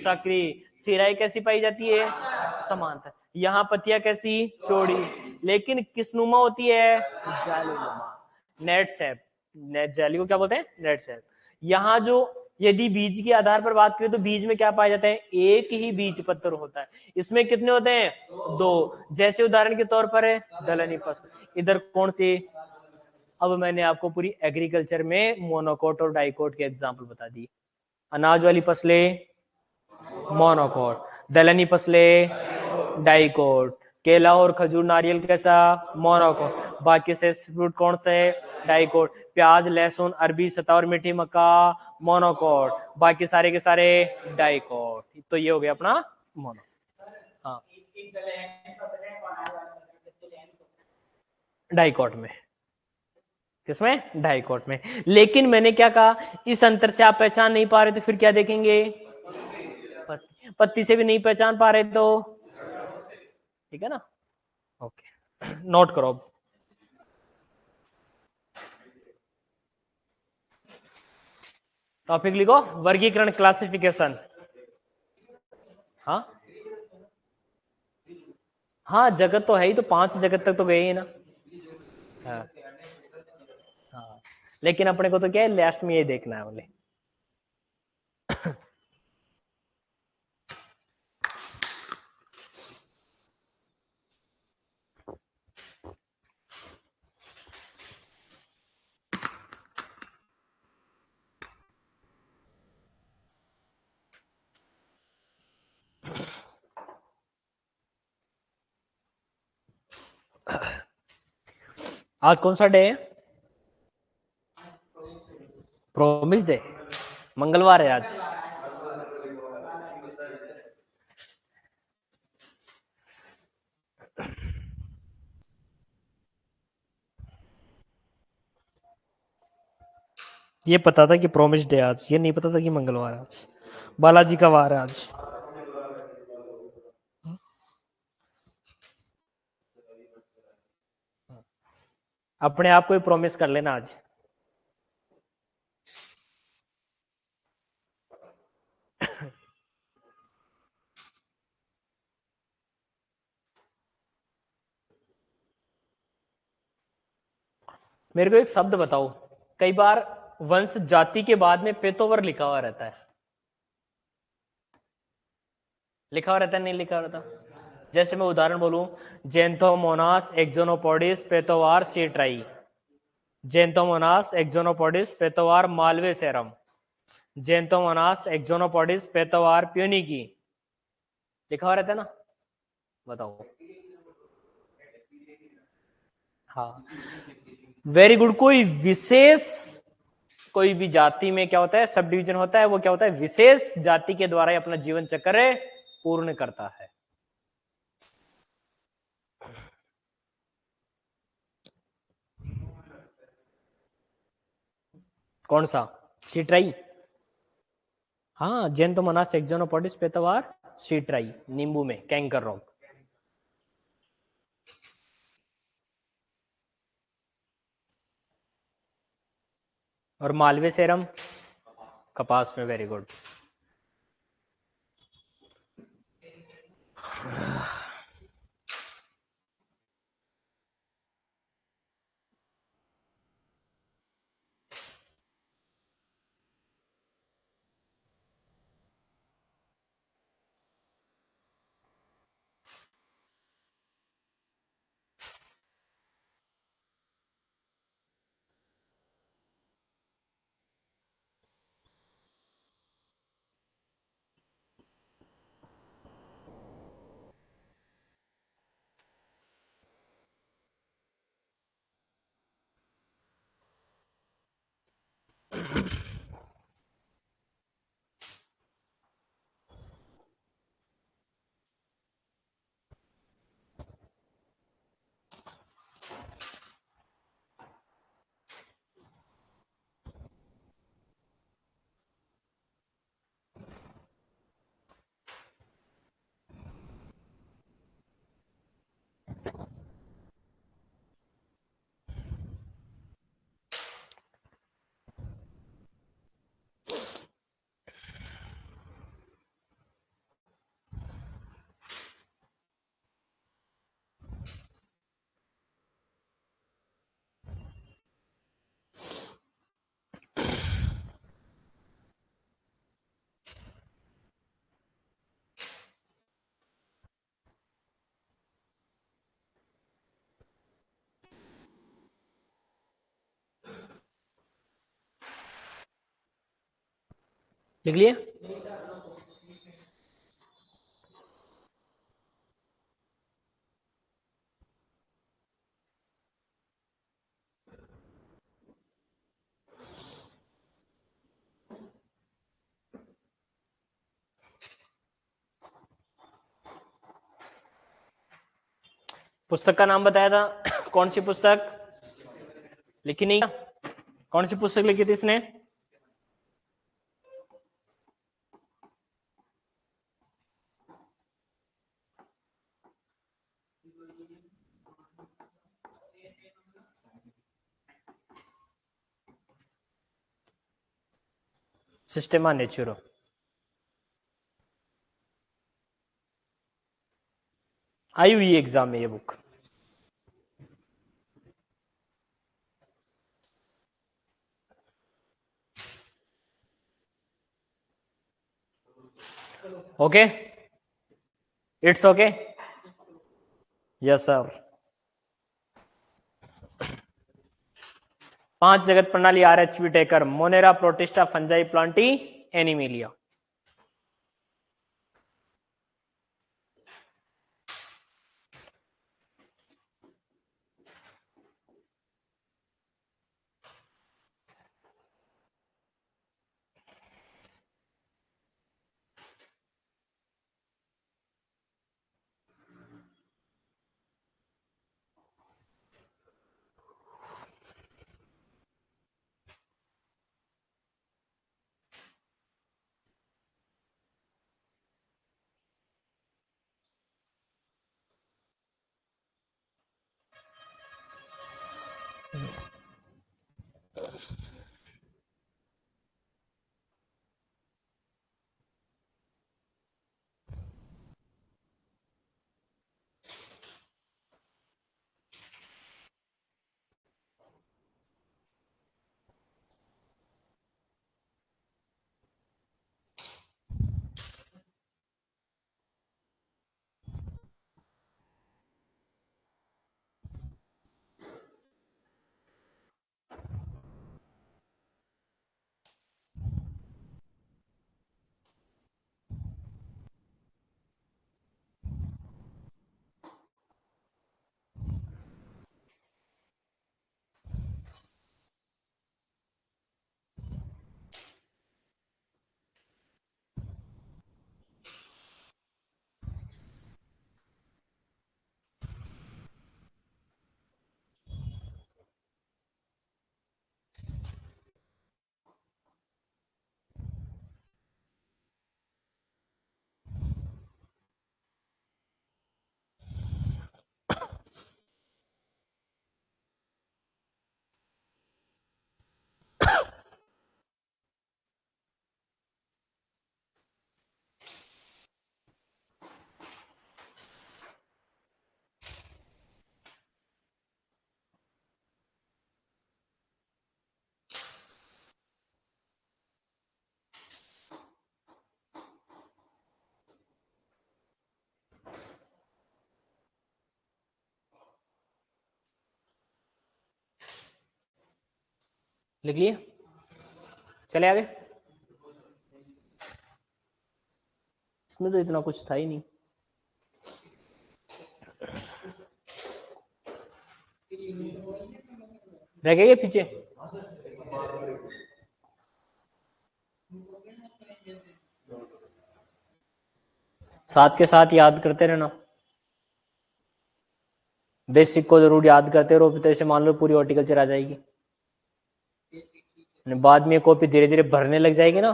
सक्रिय। सिराई कैसी पाई जाती है? समांतर। यहाँ पत्तियां कैसी? चौड़ी। लेकिन किसनुमा होती है? जालीनुमा। Net shape. नेट जाली को क्या बोलते हैं? Net shape. यहाँ जो यदि बीज के आधार पर बात करें तो बीज में क्या पाया जाता है? एक ही बीज पत्र होता है। इसमें कितने होते हैं? दो। जैसे उदाहरण के तौर पर है दलहनी फसल। इधर कौन सी? अब मैंने आपको पूरी एग्रीकल्चर में मोनोकोट और डाइकोट के एग्जाम्पल बता दिए। अनाज वाली फसलें मोनोकोट, दलहनी फसलें डाइकोट, केला और खजूर, नारियल कैसा? मोनोकोट। बाकी से फ्रूट कौन से? डाइकोट। प्याज, लहसुन, अरबी, सतावर, मीठी मक्का मोनोकोट। बाकी सारे के सारे डाइकोट। तो ये हो गया अपना मोनो। हाँ, डाइकोट में। किसमें? डाइकोट में। लेकिन मैंने क्या कहा, इस अंतर से आप पहचान नहीं पा रहे तो फिर क्या देखेंगे? पत्ती से भी नहीं पहचान पा रहे तो ठीक है ना। ओके, नोट करो। टॉपिक लिखो, वर्गीकरण, क्लासिफिकेशन। हाँ हाँ, जगत तो है ही, तो 5 जगत तक तो गए ही ना। हाँ हाँ, लेकिन अपने को तो क्या है, लास्ट में ये देखना है बोले। आज कौन सा डे है? प्रोमिस डे, मंगलवार है आज। ये पता था कि प्रोमिस डे आज, ये नहीं पता था कि मंगलवार आज, बालाजी का वार है आज। अपने आप को ही प्रॉमिस कर लेना आज। मेरे को एक शब्द बताओ, कई बार वंश जाति के बाद में पेतोवर लिखा हुआ रहता है, लिखा हुआ रहता है नहीं लिखा हुआ रहता? जैसे मैं उदाहरण बोलूं, जेंथोमोनास एक्जोनोपोडिस पेतोवार सीट्राई, जेंथोमोनास एक्जोनोपोडिस पेतोवार मालवे सेरम, जेंथोमोनास एक्जोनोपोडिस पेतोवार प्यूनिकी, लिखा हुआ रहता है ना। बताओ। हाँ, वेरी गुड। कोई विशेष, कोई भी जाति में क्या होता है, सब डिवीजन होता है, वो क्या होता है, विशेष जाति के द्वारा ही अपना जीवन चक्र पूर्ण करता है। कौन सा? सीट्राई। हाँ, जेंथोमोनास एक्जोनोपोडिस पेतवार सीट्राई, नींबू में कैंकर रोग। और मालवे सेरम कपास में। Very good. लिख लिए? पुस्तक का नाम बताया था, कौन सी पुस्तक लिखी? नहीं, कौन सी पुस्तक लिखी थी इसने? सिस्टेमा नेचुरो। आई हुई एग्जाम में ये book. Okay, it's okay, yes sir. 5 जगत प्रणाली R H Whittaker, Monera, Protista, Fungi, Plantae, Animalia. लिख लिए, चले आगे। इसमें तो इतना कुछ था ही नहीं। रह गए पीछे। साथ के साथ याद करते रहना, बेसिक को जरूर याद करते रहो, तो ऐसे मान लो पूरी हॉर्टिकल्चर आ जाएगी, बाद में कॉपी धीरे धीरे भरने लग जाएगी ना,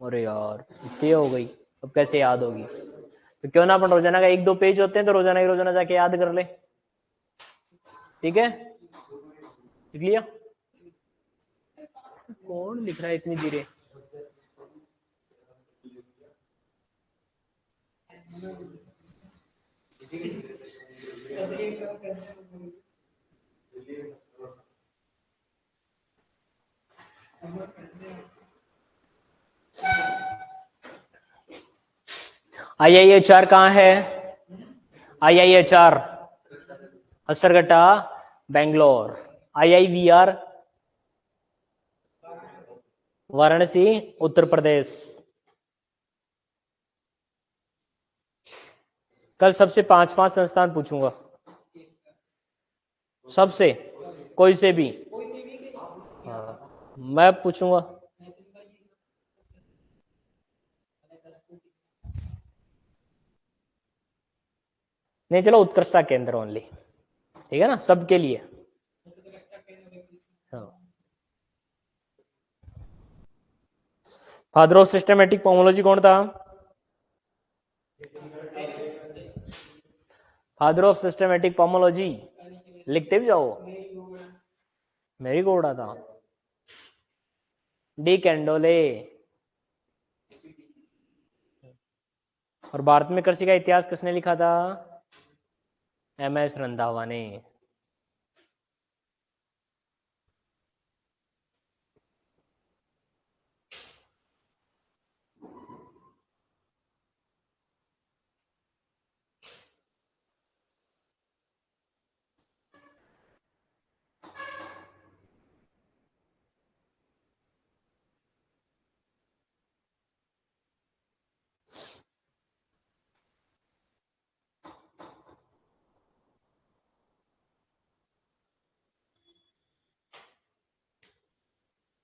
अरे यार इतनी हो गई, अब कैसे याद होगी। तो क्यों ना अपन रोजाना का 1-2 पेज होते हैं तो रोजाना ही रोजाना जाके याद कर ले, ठीक है। लिख लिया? कौन लिख रहा है इतनी धीरे? IIHR कहाँ है? IIHR हसरगट्टा Bangalore, IIVR Varanasi Uttar Pradesh. कल सबसे 5-5 संस्थान पूछूंगा, सबसे, कोई से भी। हाँ, मैं पूछूंगा। नहीं चलो, उत्कृष्टता केंद्र ओनली, ठीक है ना, सबके लिए। फादर ऑफ सिस्टमैटिक पोमोलॉजी कौन था? फादर ऑफ सिस्टमैटिक पोमोलॉजी लिखते भी जाओ, मेरी गोड़ा था, डी कैंडोले। और भारत में कृषि का इतिहास किसने लिखा था? MS रंधावा ने।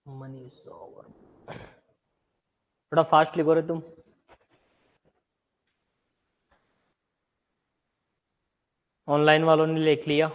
मनीष थोड़ा फास्ट लिखो रे तुम। ऑनलाइन वालों ने लिख लिया।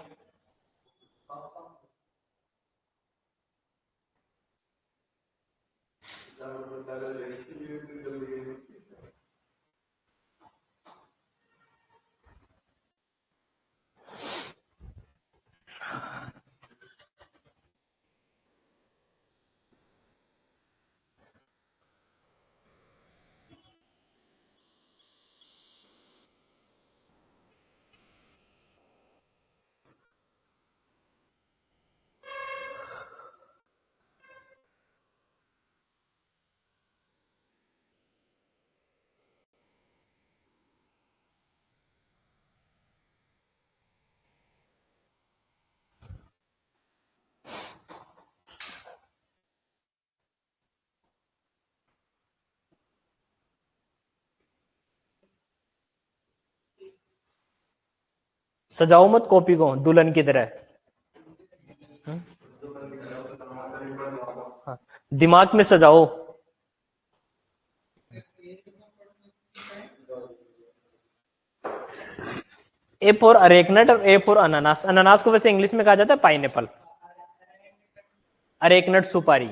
सजाओ मत कॉपी को दुल्हन की तरह। हाँ, दिमाग में सजाओ। ए फॉर अरेकनट और ए फॉर अनानास। अनानास को वैसे इंग्लिश में कहा जाता है पाइनएप्पल। अरेकनट सुपारी।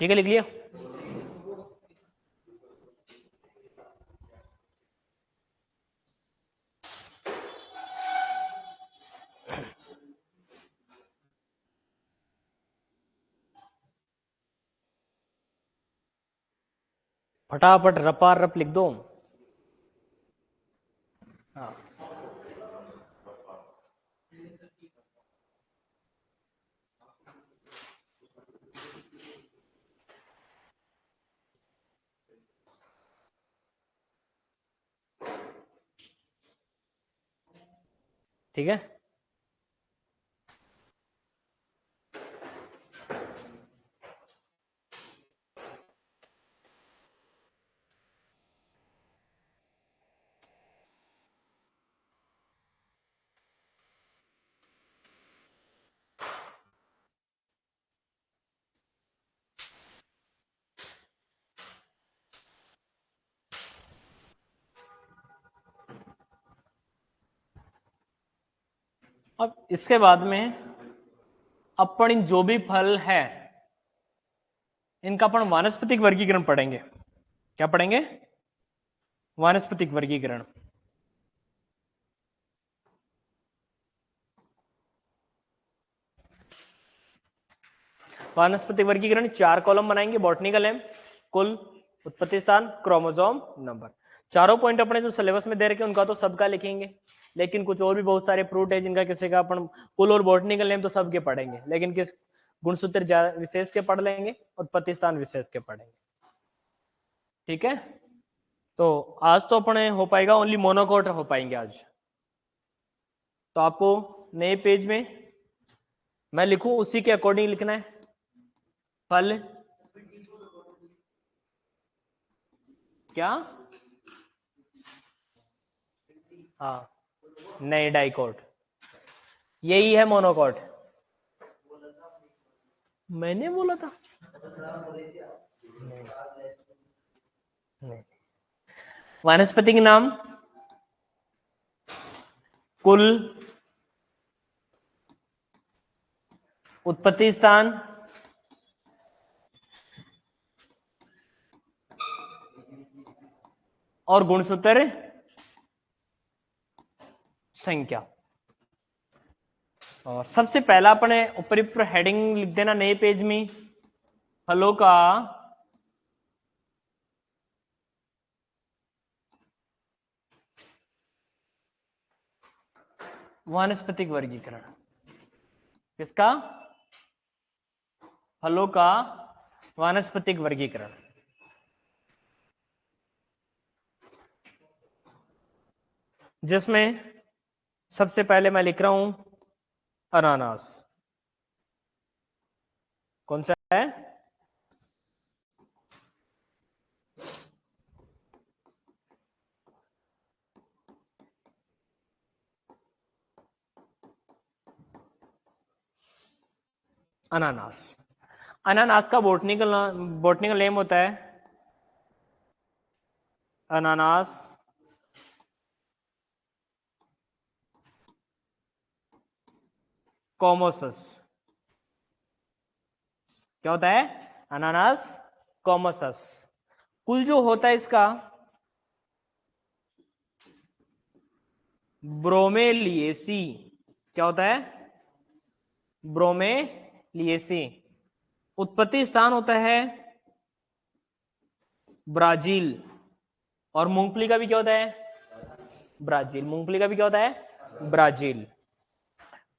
ठीक है, लिख लिया। फटाफट रपा रप लिख दो। हाँ, ठीक है। अब इसके बाद में अपन जो भी फल है इनका अपन वानस्पतिक वर्गीकरण पढ़ेंगे। क्या पढ़ेंगे? वानस्पतिक वर्गीकरण। वानस्पतिक वर्गीकरण 4 कॉलम बनाएंगे। बॉटनिकल नेम, कुल, उत्पत्ति स्थान, क्रोमोसोम, नंबर। चारों पॉइंट अपने जो सिलेबस में दे रखे उनका तो सबका लिखेंगे, लेकिन कुछ और भी बहुत सारे फ्रूट है जिनका किसी का अपन कुल और बॉटनिकल नेम तो सबके पढ़ेंगे, लेकिन किस गुणसूत्र विशेष के पढ़ लेंगे, उत्पत्ति स्थान विशेष के पढ़ेंगे। ठीक है, तो आज तो अपने हो पाएगा ओनली मोनोकोट हो पाएंगे आज। तो आपको नए पेज में मैं लिखूं उसी के अकॉर्डिंग लिखना है। फल क्या? हाँ, नए डाइकोट, यही है मोनोकोट। मैंने बोला था? नहीं, नहीं। वनस्पति के नाम, कुल, उत्पत्ति स्थान, और गुणसूत्र संख्या। और सबसे पहला अपने ऊपरी पर हेडिंग लिख देना नए पेज में, फलों का वानस्पतिक वर्गीकरण। किसका? फलों का वानस्पतिक वर्गीकरण। जिसमें सबसे पहले मैं लिख रहा हूं अनानास। कौन सा है? अनानास। अनानास का बोटनिकल नेम होता है अनानास कॉमोसस। क्या होता है? अनानास कॉमोसस। कुल जो होता है इसका ब्रोमेलिएसी। क्या होता है? ब्रोमेलिएसी। उत्पत्ति स्थान होता है ब्राजील। और मूंगफली का भी क्या होता है? ब्राजील। मूंगफली का भी क्या होता है? ब्राजील।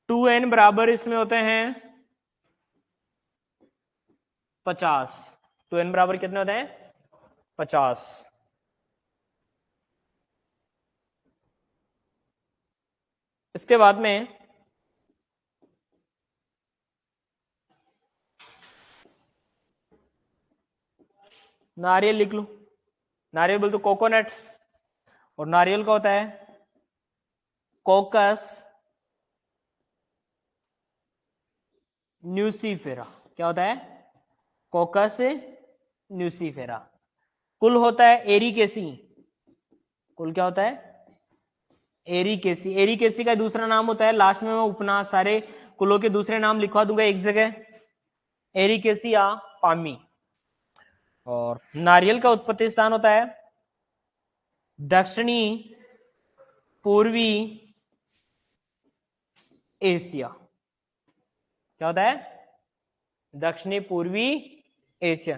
2n बराबर इसमें होते हैं 50। 2n बराबर कितने होते हैं? 50। इसके बाद में नारियल लिख लो। नारियल बोल तो कोकोनट, और नारियल का होता है कोकस न्यूसीफेरा। क्या होता है? कोकस न्यूसीफेरा। कुल होता है एरिकेसी। कुल क्या होता है? एरिकेसी। एरिकेसी का दूसरा नाम होता है, लास्ट में मैं उपनाम सारे कुलों के दूसरे नाम लिखवा दूंगा एक जगह, एरिकेसी या पामी। और नारियल का उत्पत्ति स्थान होता है दक्षिणी पूर्वी एशिया। क्या होता है? दक्षिणी पूर्वी एशिया।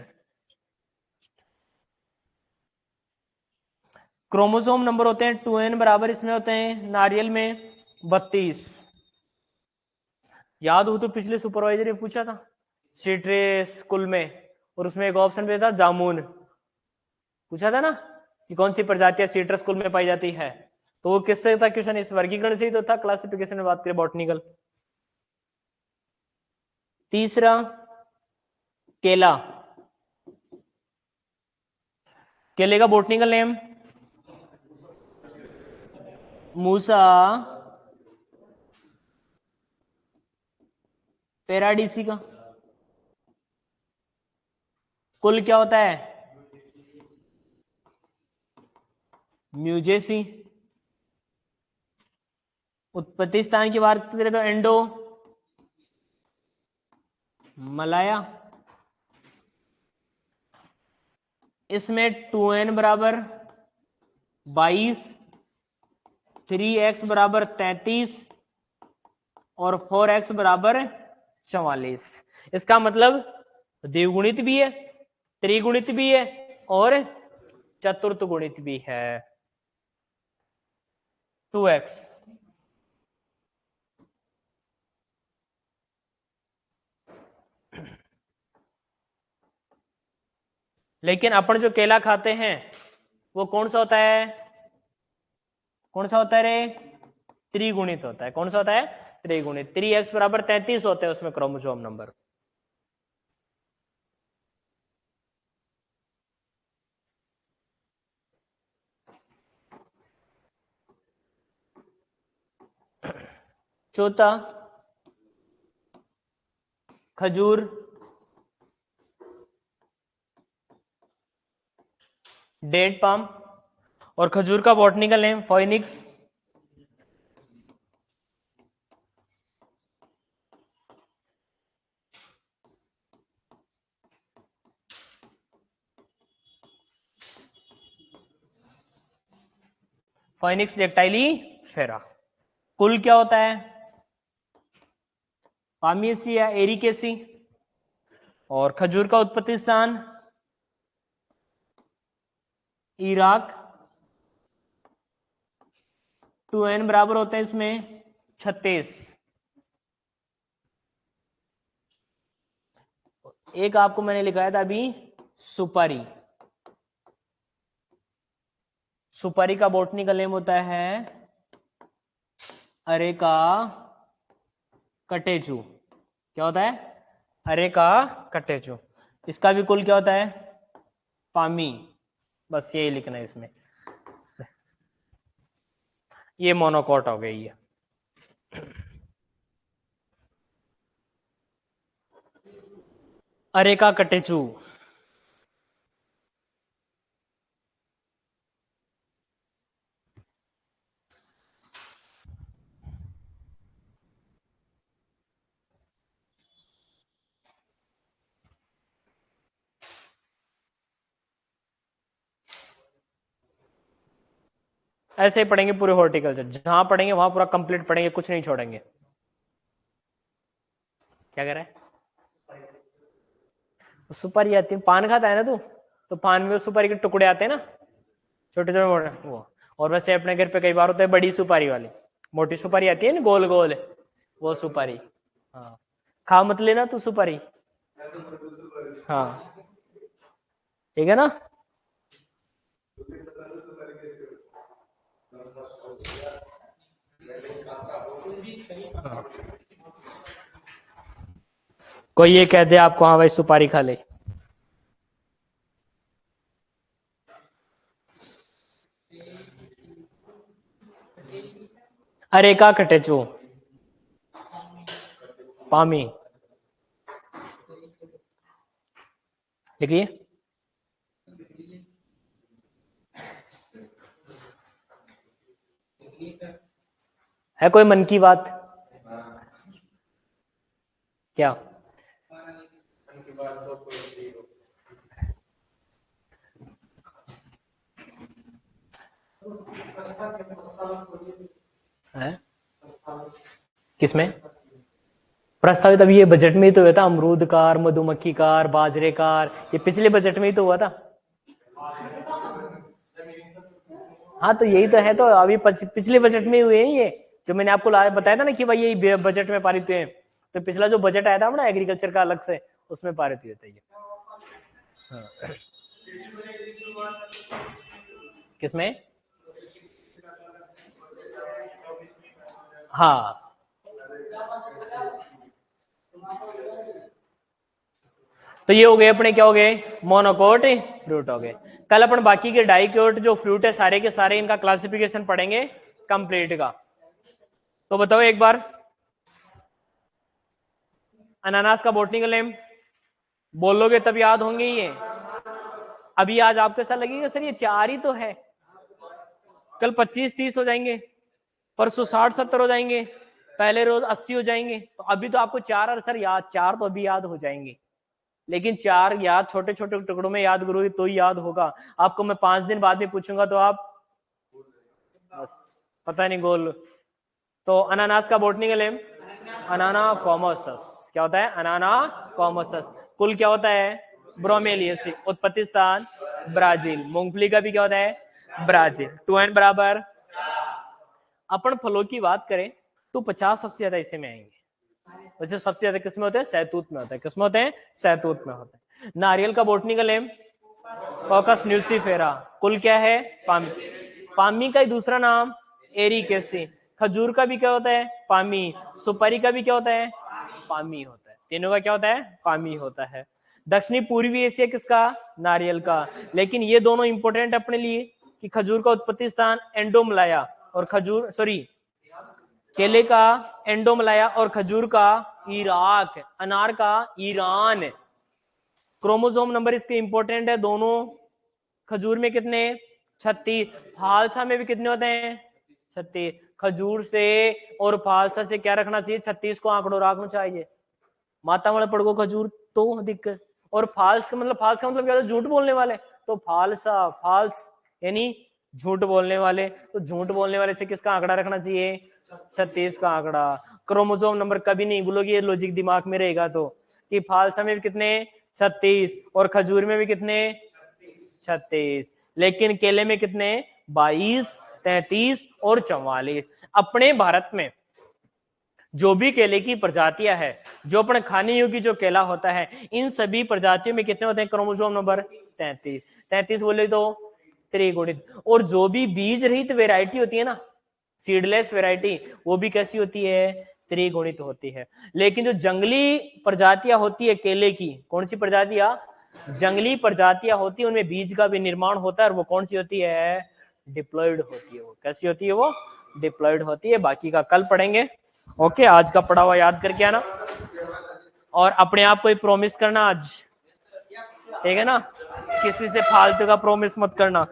क्रोमोसोम नंबर होते हैं 2n बराबर इसमें होते हैं नारियल में 32। याद हो तो पिछले सुपरवाइजर ने पूछा था सिट्रस कुल में, और उसमें एक ऑप्शन पे था जामुन। पूछा था ना कि कौन सी प्रजातियां सिट्रस कुल में पाई जाती है, तो वो किससे था क्वेश्चन? इस वर्गीकरण से ही तो था, क्लासिफिकेशन में बात करें बॉटनिकल। तीसरा केला। केले का बॉटनिकल नेम मूसा पेराडिसी का। कुल क्या होता है? म्यूजेसी। उत्पत्ति स्थान की बात करें तो एंडो मलाया। इसमें 2n बराबर 22, 3x बराबर 33 और 4x बराबर 44। इसका मतलब द्विगुणित भी है, त्रिगुणित भी है और चतुर्थ गुणित भी है। 2x। लेकिन अपन जो केला खाते हैं वो कौन सा होता है? कौन सा होता है रे? त्रिगुणित होता है। कौन सा होता है? त्रिगुणित। 3x बराबर 33 होते हैं उसमें क्रोमोसोम नंबर। चौथा खजूर। Date palm. और खजूर का botanical name Phoenix. Phoenix dactylifera. कुल क्या होता है? पामियेसी या एरिकेसी। और खजूर का उत्पत्ति स्थान इराक। 2n बराबर होते हैं इसमें 36। एक आपको मैंने लिखाया था अभी सुपारी। सुपारी का बॉटनिकल नेम होता है अरेका कटेचू। क्या होता है? Areca catechu. इसका भी कुल क्या होता है? पामी। बस यही लिखना है इसमें। ये मोनोकोट हो गई है। Areca catechu. ऐसे ही पढ़ेंगे पूरे हॉर्टिकल्चर, जहां पढ़ेंगे वहां पूरा कंप्लीट पढ़ेंगे, कुछ नहीं छोड़ेंगे। क्या कह रहा है? सुपारी आती है, पान खाता है ना तू, तो पान में सुपारी के टुकड़े आते हैं ना, छोटे छोटे वो। और वैसे अपने घर पे कई बार होता है बड़ी सुपारी वाली, मोटी सुपारी आती है ना गोल गोल, वो सुपारी। हाँ, खा मत लेना तू सुपारी। हाँ, ठीक है ना। हाँ। कोई ये कह दे आपको हाँ भाई सुपारी खा ले। अरेका कटेचो पामी। लिखिए। है कोई मन की बात? क्या? है किसमें प्रस्तावित? अभी ये बजट में ही तो हुआ था, अमरूद कार, मधुमक्खी कार, बाजरे कार, ये पिछले बजट में ही तो हुआ था। हाँ तो यही तो है, तो अभी पिछले बजट में हुए हैं ये, जो मैंने आपको बताया था ना कि भाई ये बजट में पारित हुए हैं। तो पिछला जो बजट आया था ना एग्रीकल्चर का अलग से, उसमें पारित हुए थे ये। हाँ। किसमें? हाँ, तो ये हो गए अपने, क्या हो गए? मोनोकोट फ्रूट हो गए। कल अपन बाकी के डाइकोट जो फ्रूट है सारे के सारे, इनका क्लासिफिकेशन पढ़ेंगे कंप्लीट का। तो बताओ एक बार, अनानास का बॉटनिकल नेम बोलोगे तब याद होंगे ये। अभी आज आपको ऐसा लगेगा सर ये 4 ही तो है, कल 25-30 हो जाएंगे, परसों 60-70 हो जाएंगे, पहले रोज 80 हो जाएंगे। तो अभी तो आपको 4 और सर याद, 4 तो अभी याद हो जाएंगे, लेकिन 4 याद छोटे छोटे टुकड़ों में याद करोगे तो ही याद होगा। आपको मैं 5 दिन बाद में पूछूंगा तो आप बस पता नहीं गोल। तो अनानास का बॉटनिकल नेम अनाना कॉमोसस। क्या होता है? अनाना कॉमोसस। कुल क्या होता है? ब्रोमेलियसी। उत्पत्ति स्थान ब्राजील। मूंगफली का भी क्या होता है? ब्राजील। 2n बराबर। अपन फलों की बात करें तो 50 सबसे ज्यादा इसे में आएंगे। वैसे सबसे ज्यादा किसमें होते हैं? सहतूत में होता है। किसमें होते हैं? सहतूत में होते हैं। नारियल का बॉटनिकल नेम कॉकस न्यूसीफेरा। कुल क्या है? पामी। पामी का ही दूसरा नाम एरिकेसी। खजूर का भी क्या होता है? पामी। सुपारी का भी क्या होता है? पामी होता है। तीनों का क्या होता है? पामी होता है। दक्षिणी पूर्वी एशिया किसका? नारियल का। लेकिन ये दोनों इंपॉर्टेंट अपने लिए कि खजूर का उत्पत्ति स्थान एंडोमलाया, और खजूर सॉरी केले का एंडोमलाया, और खजूर का इराक, अनार का ईरान। क्रोमोसोम नंबर इसके इंपॉर्टेंट है दोनों। खजूर में कितने 36, फालसा में भी कितने होते हैं 36। खजूर से और फालसा से क्या रखना चाहिए 36 को आंकड़ो रखना चाहिए। माता वाले पड़ गो खजूर तो दिक्कत। और फाल्स का मतलब क्या, झूठ बोलने वाले, तो फालसा फाल्स यानी झूठ बोलने वाले, तो झूठ बोलने वाले से किसका आंकड़ा रखना चाहिए 36 का आंकड़ा। क्रोमोसोम नंबर कभी नहीं भूलोगे, ये लॉजिक दिमाग में रहेगा तो, कि फालसा में भी कितने 36 और खजूर में भी कितने 36, लेकिन केले में कितने 22, 33 और 44। अपने भारत में जो भी केले की प्रजातियां है, जो अपने खाने योग्य जो केला होता है, इन सभी प्रजातियों में कितने होते हैं क्रोमोसोम नंबर 33। 33 बोले तो त्रिगुणित। और जो भी बीज रहित वेराइटी होती है ना, सीडलेस वेराइटी, वो भी कैसी होती है त्रिगुणित होती है। लेकिन जो जंगली प्रजातियां होती है केले की, कौन सी प्रजातियां जंगली प्रजातियां होती है, उनमें बीज का भी निर्माण होता है, और वो कौन सी होती है डिप्लॉइड होती है। वो कैसी होती है वो डिप्लॉइड होती है। बाकी का कल पढ़ेंगे। ओके, आज का पढ़ा हुआ याद करके आना, और अपने आप को प्रॉमिस करना आज, ठीक है ना, किसी से फालतू का प्रॉमिस मत करना।